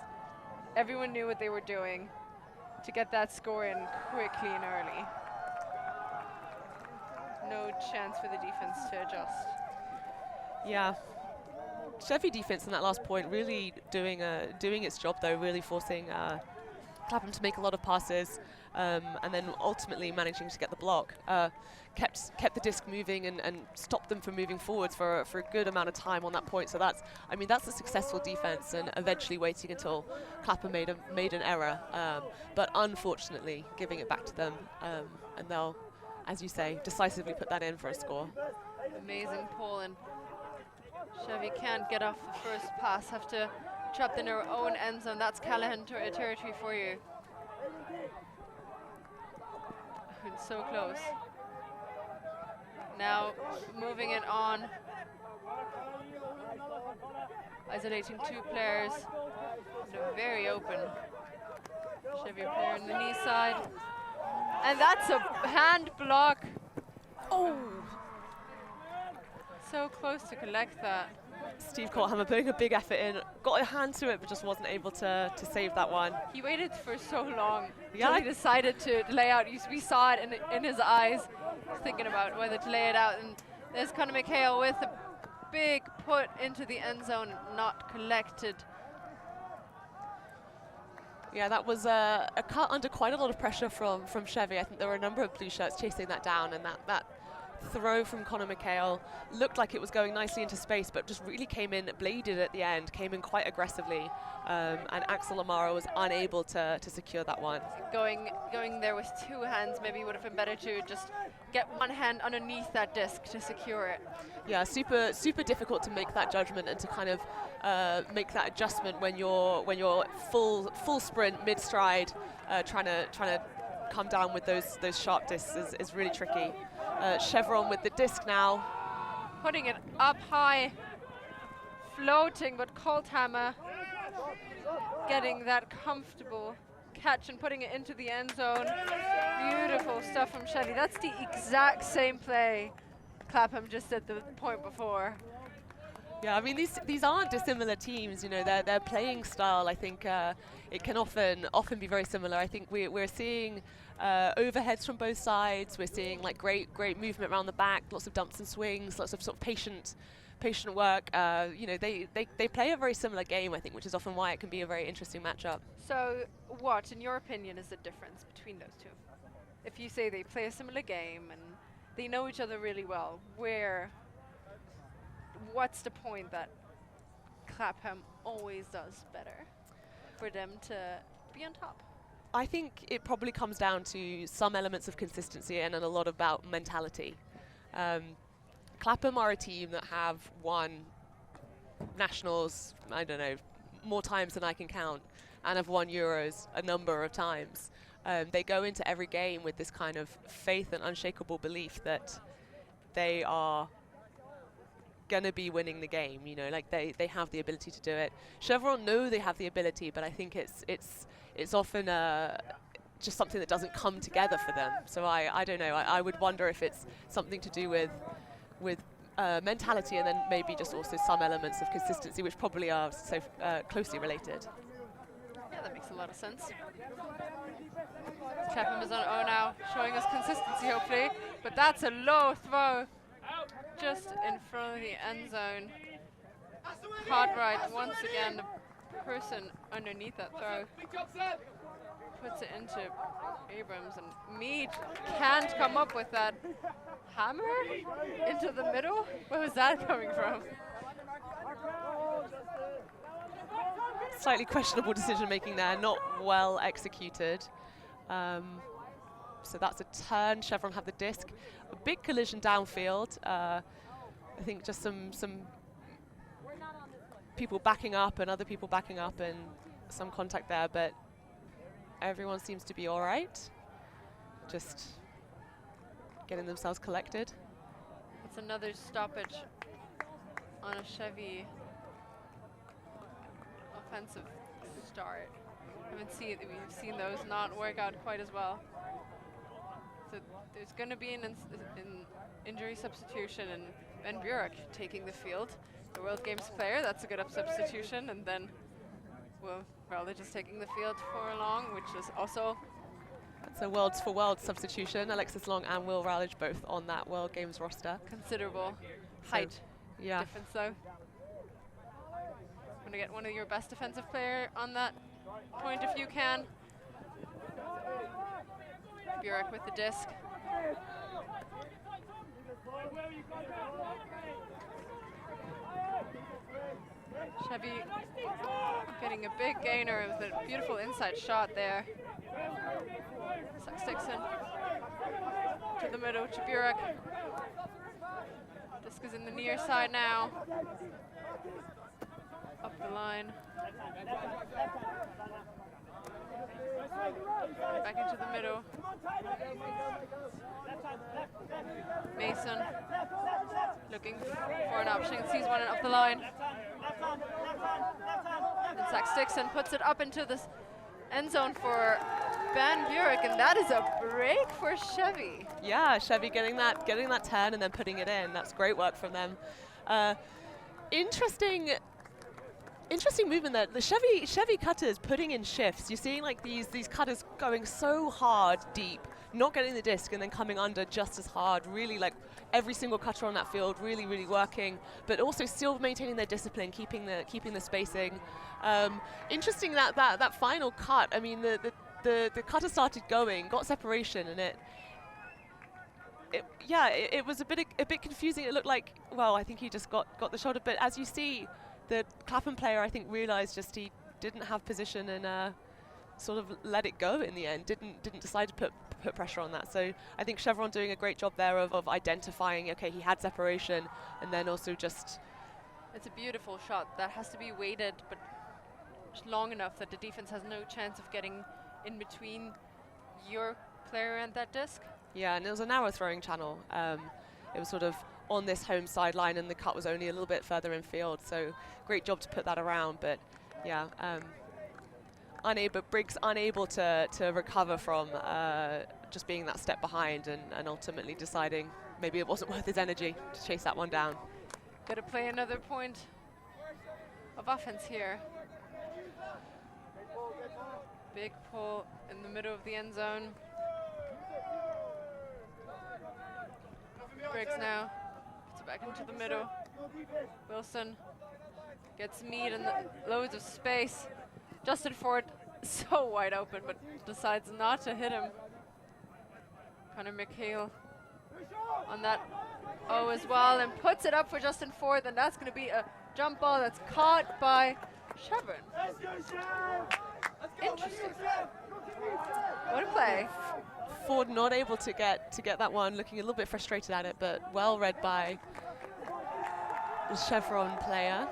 everyone knew what they were doing to get that score in quickly and early. No chance for the defense to adjust. Yeah. Chevy defense in that last point really doing its job though, really forcing Clapham to make a lot of passes, and then ultimately managing to get the block. Kept the disc moving and stopped them from moving forwards for a good amount of time on that point. So that's a successful defense, and eventually waiting until Clapham made an error, but unfortunately giving it back to them, and they'll, as you say, decisively put that in for a score. Amazing pull, and Chevy can't get off the first pass, have to trap in their own end zone. That's Callahan territory for you. It's so close. Now moving it on. Isolating two players. They're very open. Chevy player on the knee side. And that's a hand block. Oh! So close to collect that. Steve Courthammer putting a big effort in, got a hand to it, but just wasn't able to save that one. He waited for so long Yeah. until he decided to lay out. We saw it in his eyes, thinking about whether to lay it out. And there's Conor McHale with a big put into the end zone, not collected. Yeah, that was a cut under quite a lot of pressure from Chevy. I think there were a number of blue shirts chasing that down, and that throw from Conor McHale looked like it was going nicely into space, but just really came in, bladed at the end, came in quite aggressively, and Axel Amara was unable to secure that one. Going there with two hands, maybe it would have been better to just get one hand underneath that disc to secure it. Yeah, super difficult to make that judgment and to kind of make that adjustment when you're full sprint mid stride, trying to come down with those sharp discs is really tricky. Chevron with the disc now. Putting it up high, floating, but Courthammer getting that comfortable catch and putting it into the end zone. Beautiful stuff from Chevy. That's the exact same play Clapham just did the point before. Yeah, I mean these aren't dissimilar teams. You know, their playing style. I think it can often be very similar. I think we're seeing overheads from both sides. We're seeing like great movement around the back, lots of dumps and swings, lots of sort of patient work. You know, they play a very similar game, I think, which is often why it can be a very interesting matchup. So what, in your opinion, is the difference between those two? If you say they play a similar game and they know each other really well, what's the point that Clapham always does better for them to be on top? I think it probably comes down to some elements of consistency and a lot about mentality. Clapham are a team that have won nationals, I don't know, more times than I can count, and have won Euros a number of times. They go into every game with this kind of faith and unshakable belief that they are going to be winning the game. You know, like they have the ability to do it. Chevron know they have the ability, but I think it's often just something that doesn't come together for them. So I don't know. I would wonder if it's something to do with mentality, and then maybe just also some elements of consistency, which probably are so closely related. Yeah, that makes a lot of sense. Clapham is on O now, showing us consistency hopefully, but that's a low throw, just in front of the end zone. Cartwright once again, the person underneath that throw puts it into Abrams, and Mead can't come up with that hammer into the middle. Where was that coming from? Slightly questionable decision making there, not well executed. So that's a turn. Chevron have the disc. A big collision downfield. I think just some people backing up and other people backing up and some contact there, but everyone seems to be all right. Just getting themselves collected. It's another stoppage on a Chevy offensive start. We've seen those not work out quite as well. So there's going to be an injury substitution, and Ben Burek taking the field, the World Games player. That's a good substitution. And then Rowley just taking the field for Long, which is also... That's a worlds for world substitution. Alexis Long and Will Rowledge both on that World Games roster. Considerable height yeah. difference, though. Want to get one of your best defensive player on that point if you can. Burek with the disc. Chevy getting a big gainer with a beautiful inside shot there. Dixon to the middle to Burek. Disc is in the near side now. Up the line. Back into the middle. Mason looking for an option, sees one up the line. And Zach Dixon puts it up into the end zone for Ben Burek, and that is a break for Chevy. Yeah, Chevy getting that turn and then putting it in. That's great work from them. Interesting movement there. The Chevy cutters putting in shifts. You're seeing like these cutters going so hard deep, not getting the disc and then coming under just as hard. Really, like every single cutter on that field really, really working, but also still maintaining their discipline, keeping the spacing. Interesting that final cut. I mean, the cutter started going, got separation, and it was a bit confusing. It looked like, well, I think he just got the shoulder, but as you see, the Clapham player, I think, realized just he didn't have position and sort of let it go in the end. Didn't decide to put pressure on that. So I think Chevron doing a great job there of identifying, okay, he had separation, and then also just... It's a beautiful shot that has to be weighted, but long enough that the defense has no chance of getting in between your player and that disc. Yeah, and it was a narrow throwing channel. It was sort of on this home sideline, and the cut was only a little bit further in field. So great job to put that around, but yeah, Briggs unable to recover from just being that step behind, and ultimately deciding maybe it wasn't worth his energy to chase that one down. Got to play another point of offense here. Big pull in the middle of the end zone. Briggs now puts it back into the middle. Wilson gets meat and loads of space. Justin Ford so wide open, but decides not to hit him. Connor McHale on that as well, and puts it up for Justin Ford, and that's going to be a jump ball that's caught by Chevron. Interesting. What a play. Ford not able to get that one, looking a little bit frustrated at it, but well read by the Chevron player.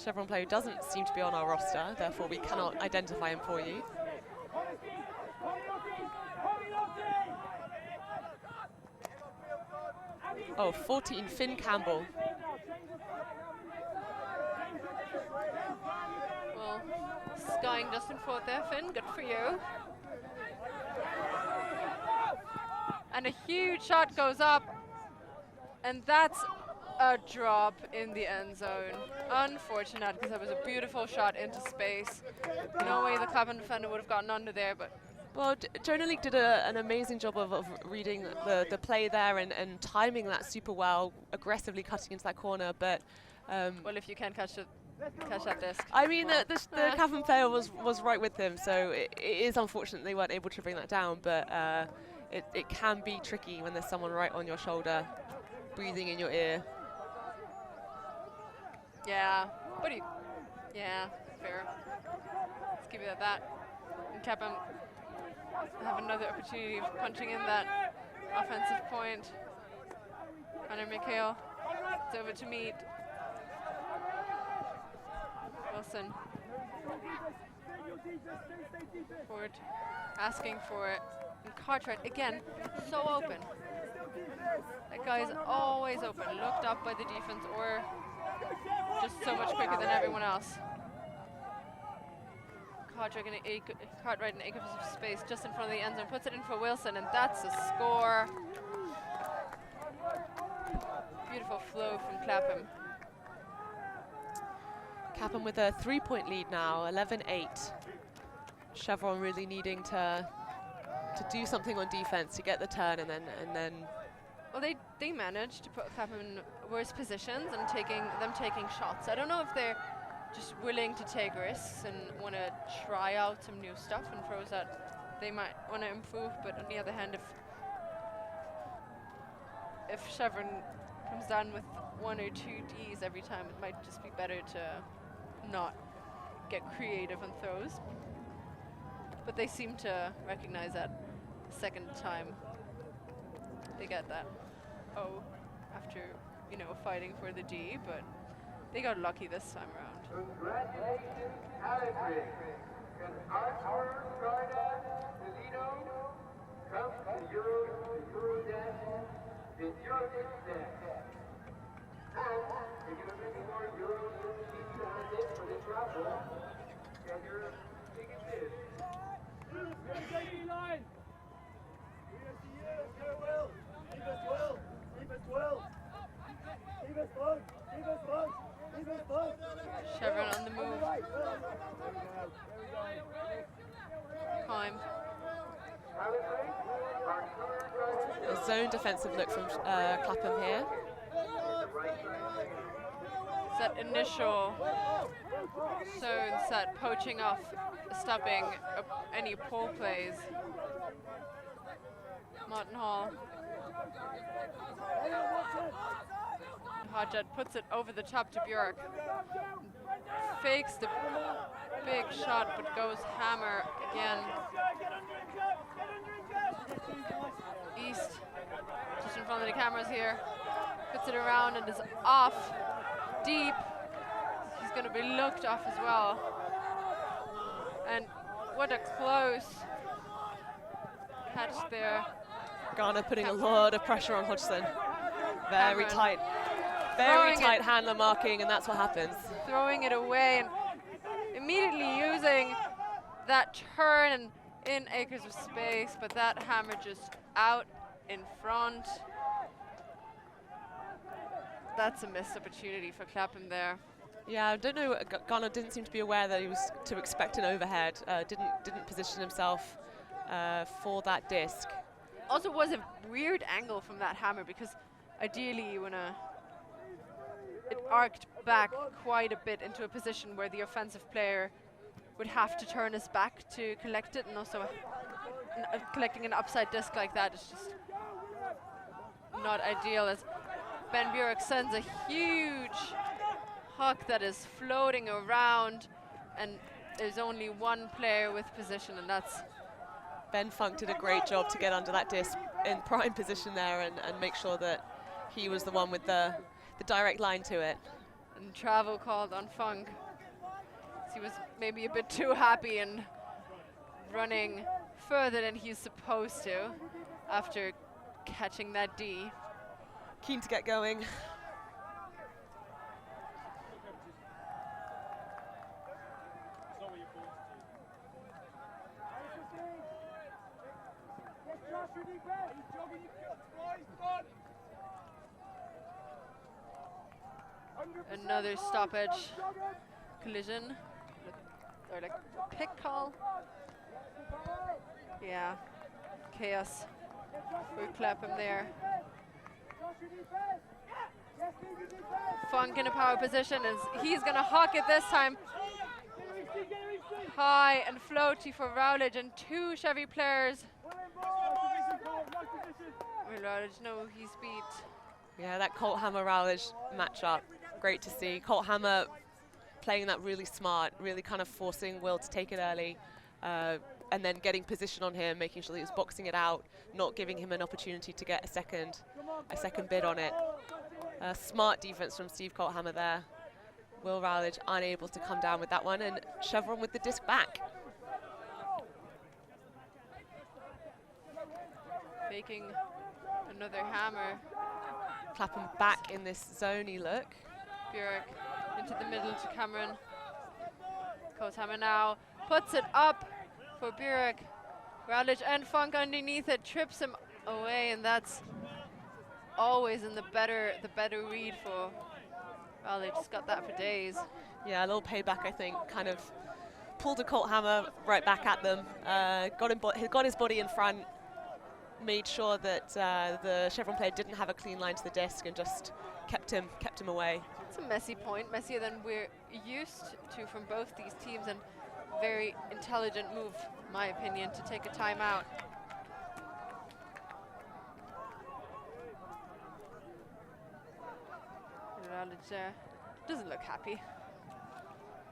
Chevron player doesn't seem to be on our roster, therefore we cannot identify him for you. Oh, 14, Finn Campbell. Well, skying Justin Ford there, Finn, good for you. And a huge shot goes up, and that's a drop in the end zone. Unfortunate, because that was a beautiful shot into space. No way the Clapham defender would have gotten under there, but... Well, Jonah League did an amazing job of reading the play there and timing that super well, aggressively cutting into that corner, but... well, if you can catch that disc. I mean, the Clapham player was right with him, so it is unfortunate they weren't able to bring that down, but it can be tricky when there's someone right on your shoulder, breathing in your ear. Yeah, but yeah, fair. Let's give it that. And Clapham have another opportunity of punching in that offensive point. Connor McHale, it's over to Mead. Wilson. Ford asking for it. And Cartwright, again, so open. That guy's always open, looked up by the defense or just so much quicker than everyone else. Cartwright in acres of space just in front of the end zone, puts it in for Wilson, and that's a score. Beautiful flow from Clapham. Clapham with a 3-point lead now, 11-8. Chevron really needing to do something on defense to get the turn, and then. Well, they managed to put Clapham in worse positions and taking shots. I don't know if they're just willing to take risks and want to try out some new stuff and throws that they might want to improve, but on the other hand, if Chevron comes down with 1 or 2 Ds every time, it might just be better to not get creative on throws. But they seem to recognize that the second time they get that after fighting for the D, but they got lucky this time around. Congratulations, Habering, and Arthur Garda Delino comes to Euro Dash in Europe next. And if you're looking for Euro Dash for the travel, and your ticket is. Line. Go well. Keep us well. Keep us well. Keep us fun. Keep us fun. Chevron on the move. Time. A zone defensive look from Clapham here. That initial zone set, poaching off, stopping any pull plays. Martin Hall. Hodgett puts it over the top to Björk. Fakes the big shot, but goes hammer again. East, just in front of the cameras here. Puts it around and is off deep. He's going to be looked off as well. And what a close catch there. Garner putting a lot of pressure on Hodgson. Very Cameron. Very tight handler marking, and that's what happens. Throwing it away and immediately using that turn in acres of space, but that hammer just out in front. That's a missed opportunity for Clapham there. Yeah, I don't know. Garner didn't seem to be aware that he was to expect an overhead. Didn't position himself for that disc. Also, was a weird angle from that hammer because ideally you wanna. It arced back quite a bit into a position where the offensive player would have to turn his back to collect it, and also collecting an upside disc like that is just not ideal, as Ben Björk sends a huge huck that is floating around, and there's only one player with position, and that's Ben Funk did a great job to get under that disc in prime position there and make sure that he was the one with the direct line to it. And travel called on Funk. He was maybe a bit too happy and running further than he's supposed to after catching that D. Keen to get going. Another stoppage, collision, or like pick call. Yeah, chaos for Clapham there. Funk in a power position, as he's gonna hawk it this time. High and floaty for Rowledge, and 2 Chevy players. Rowledge, no, he's beat. Yeah, that Colt Hammer Rowledge matchup, great to see. Colt Hammer playing that really smart, really kind of forcing Will to take it early, and then getting position on him, making sure that he was boxing it out, not giving him an opportunity to get a second bid on it. Smart defense from Steve Colt Hammer there. Will Rowledge unable to come down with that one, and Chevron with the disc back. Faking Another hammer. Clapham back in this zoney look. Björk into the middle to Cameron. Coast hammer now. Puts it up for Björk. Ralic and Funk underneath it. Trips him away, and that's always in the better read for Ralic. Just got that for days. Yeah, a little payback, I think. Kind of pulled a Colt hammer right back at them. Got his body in front. Made sure that the Chevron player didn't have a clean line to the disc and just kept him away. It's a messy point, messier than we're used to from both these teams, and very intelligent move, in my opinion, to take a timeout. Ralic doesn't look happy.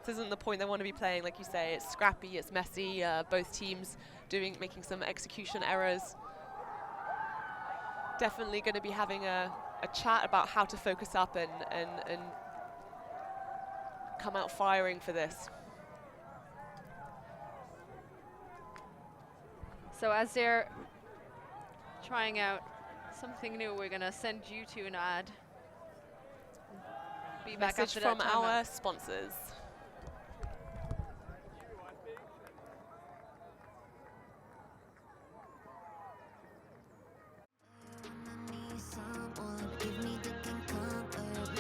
This isn't the point they want to be playing, like you say. It's scrappy, it's messy. Both teams making some execution errors. Definitely going to be having a chat about how to focus up and come out firing for this. So as they're trying out something new, we're going to send you to an ad. Be back Message after that from timeout. our sponsors.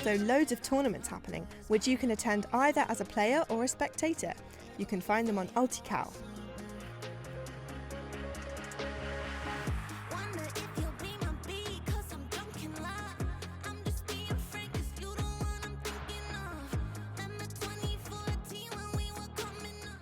So loads of tournaments happening, which you can attend either as a player or a spectator. You can find them on Ultical. Wonder if you'll be my bee, 'cause I'm drunk in love. I'm just being frank, 'cause you the one I'm thinking of. Remember 2014 when we were coming up.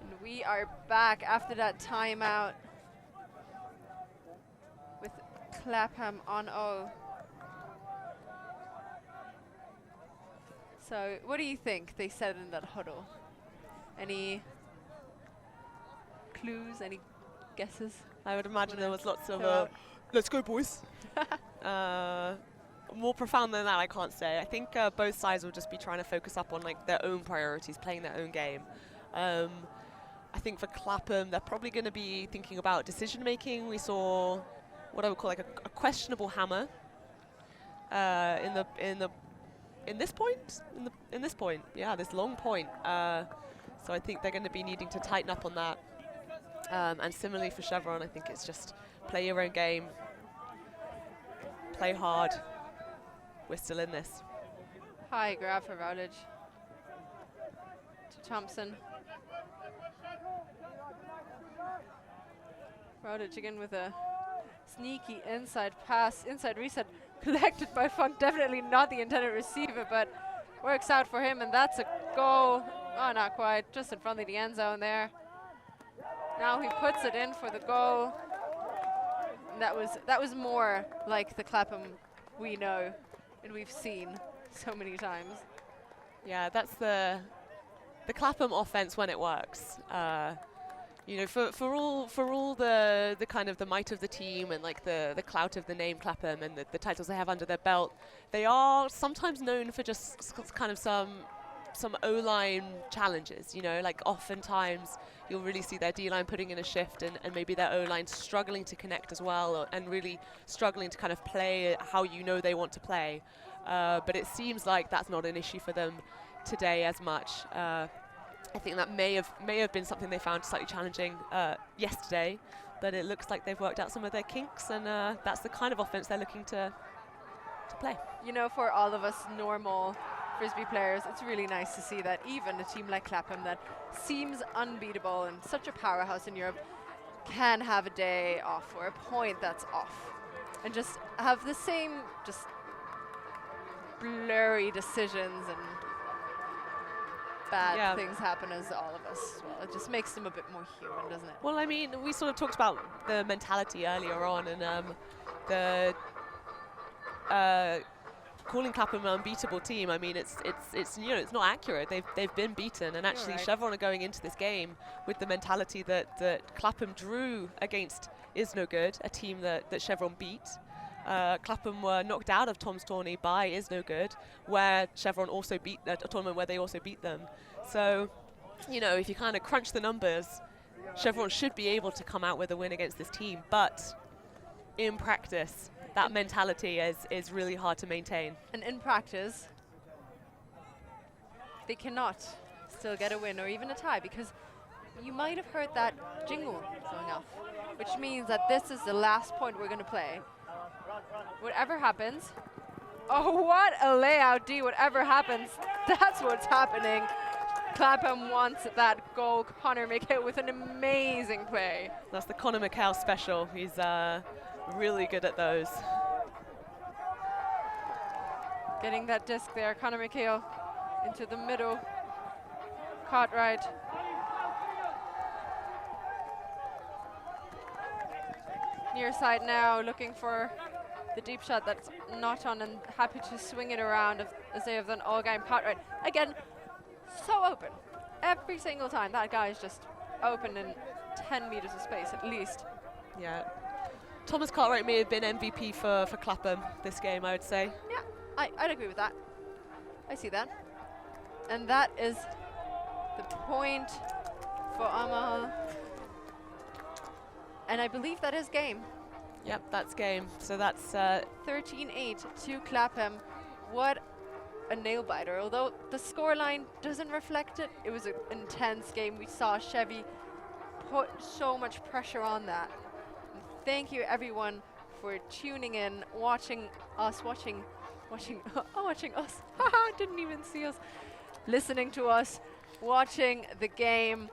And we are back after that timeout with Clapham on O. So what do you think they said in that huddle? Any clues, any guesses? I would imagine there was lots of, throw out? let's go boys. More profound than that, I can't say. I think both sides will just be trying to focus up on like their own priorities, playing their own game. I think for Clapham, they're probably going to be thinking about decision making. We saw what I would call like a questionable hammer in this point. Yeah, this long point. So I think they're going to be needing to tighten up on that. And similarly for Chevron, I think it's just play your own game, play hard. We're still in this. High grab for Ralic. To Thompson. Ralic again with a sneaky inside pass, inside reset, collected by Funk. Definitely not the intended receiver, but works out for him, and that's a goal. Oh, not quite, just in front of the end zone there. Now he puts it in for the goal. And that was more like the Clapham we know and we've seen so many times. Yeah, that's the Clapham offense when it works. You know, for all the kind of the might of the team and like the clout of the name Clapham and the titles they have under their belt, they are sometimes known for just kind of some O-line challenges. You know, like oftentimes you'll really see their D-line putting in a shift and maybe their O-line struggling to connect as well, and really struggling to kind of play how you know they want to play. But it seems like that's not an issue for them today as much. I think that may have been something they found slightly challenging yesterday, but it looks like they've worked out some of their kinks, and that's the kind of offense they're looking to play. You know, for all of us normal Frisbee players, it's really nice to see that even a team like Clapham that seems unbeatable and such a powerhouse in Europe can have a day off or a point that's off and just have the same just blurry decisions and bad Yeah. things happen as all of us as well. It just makes them a bit more human, doesn't it? Well, I mean, we sort of talked about the mentality earlier on, and the calling Clapham an unbeatable team. I mean, it's it's not accurate. They've been beaten, and actually right. Chevron are going into this game with the mentality that Clapham drew against Is No Good, a team that Chevron beat. Clapham were knocked out of Tom's tourney by Is No Good, where Chevron also beat a tournament where they also beat them. So, if you kind of crunch the numbers, Chevron should be able to come out with a win against this team, but in practice, that mentality is really hard to maintain. And in practice, they cannot still get a win or even a tie, because you might have heard that jingle going off, which means that this is the last point we're going to play. Whatever happens, oh, what a layout, D, whatever happens, that's what's happening. Clapham wants that goal. Connor McHale with an amazing play. That's the Connor McHale special. He's really good at those. Getting that disc there, Connor McHale into the middle. Cartwright. Near side now, looking for the deep shot that's not on, and happy to swing it around as they have done all game. Cartwright, again, so open. Every single time, that guy is just open in 10 meters of space at least. Yeah. Thomas Cartwright may have been MVP for Clapham this game, I would say. Yeah, I'd agree with that. I see that. And that is the point for Omaha. And I believe that is game. Yep, that's game. So that's 13-8 to Clapham. What a nail biter. Although the scoreline doesn't reflect it, it was an intense game. We saw Chevy put so much pressure on that. And thank you everyone for tuning in, watching us. Didn't even see us. Listening to us, watching the game.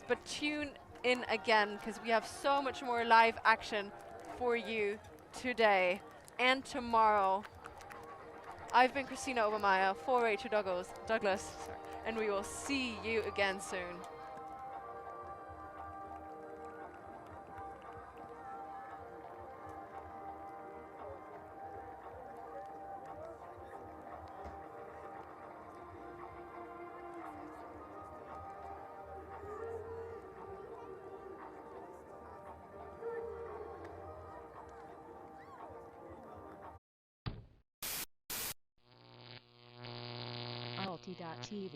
But tune in again, because we have so much more live action for you today and tomorrow. I've been Christina Obermeyer for Rachel Douglas, and we will see you again soon. Alti.tv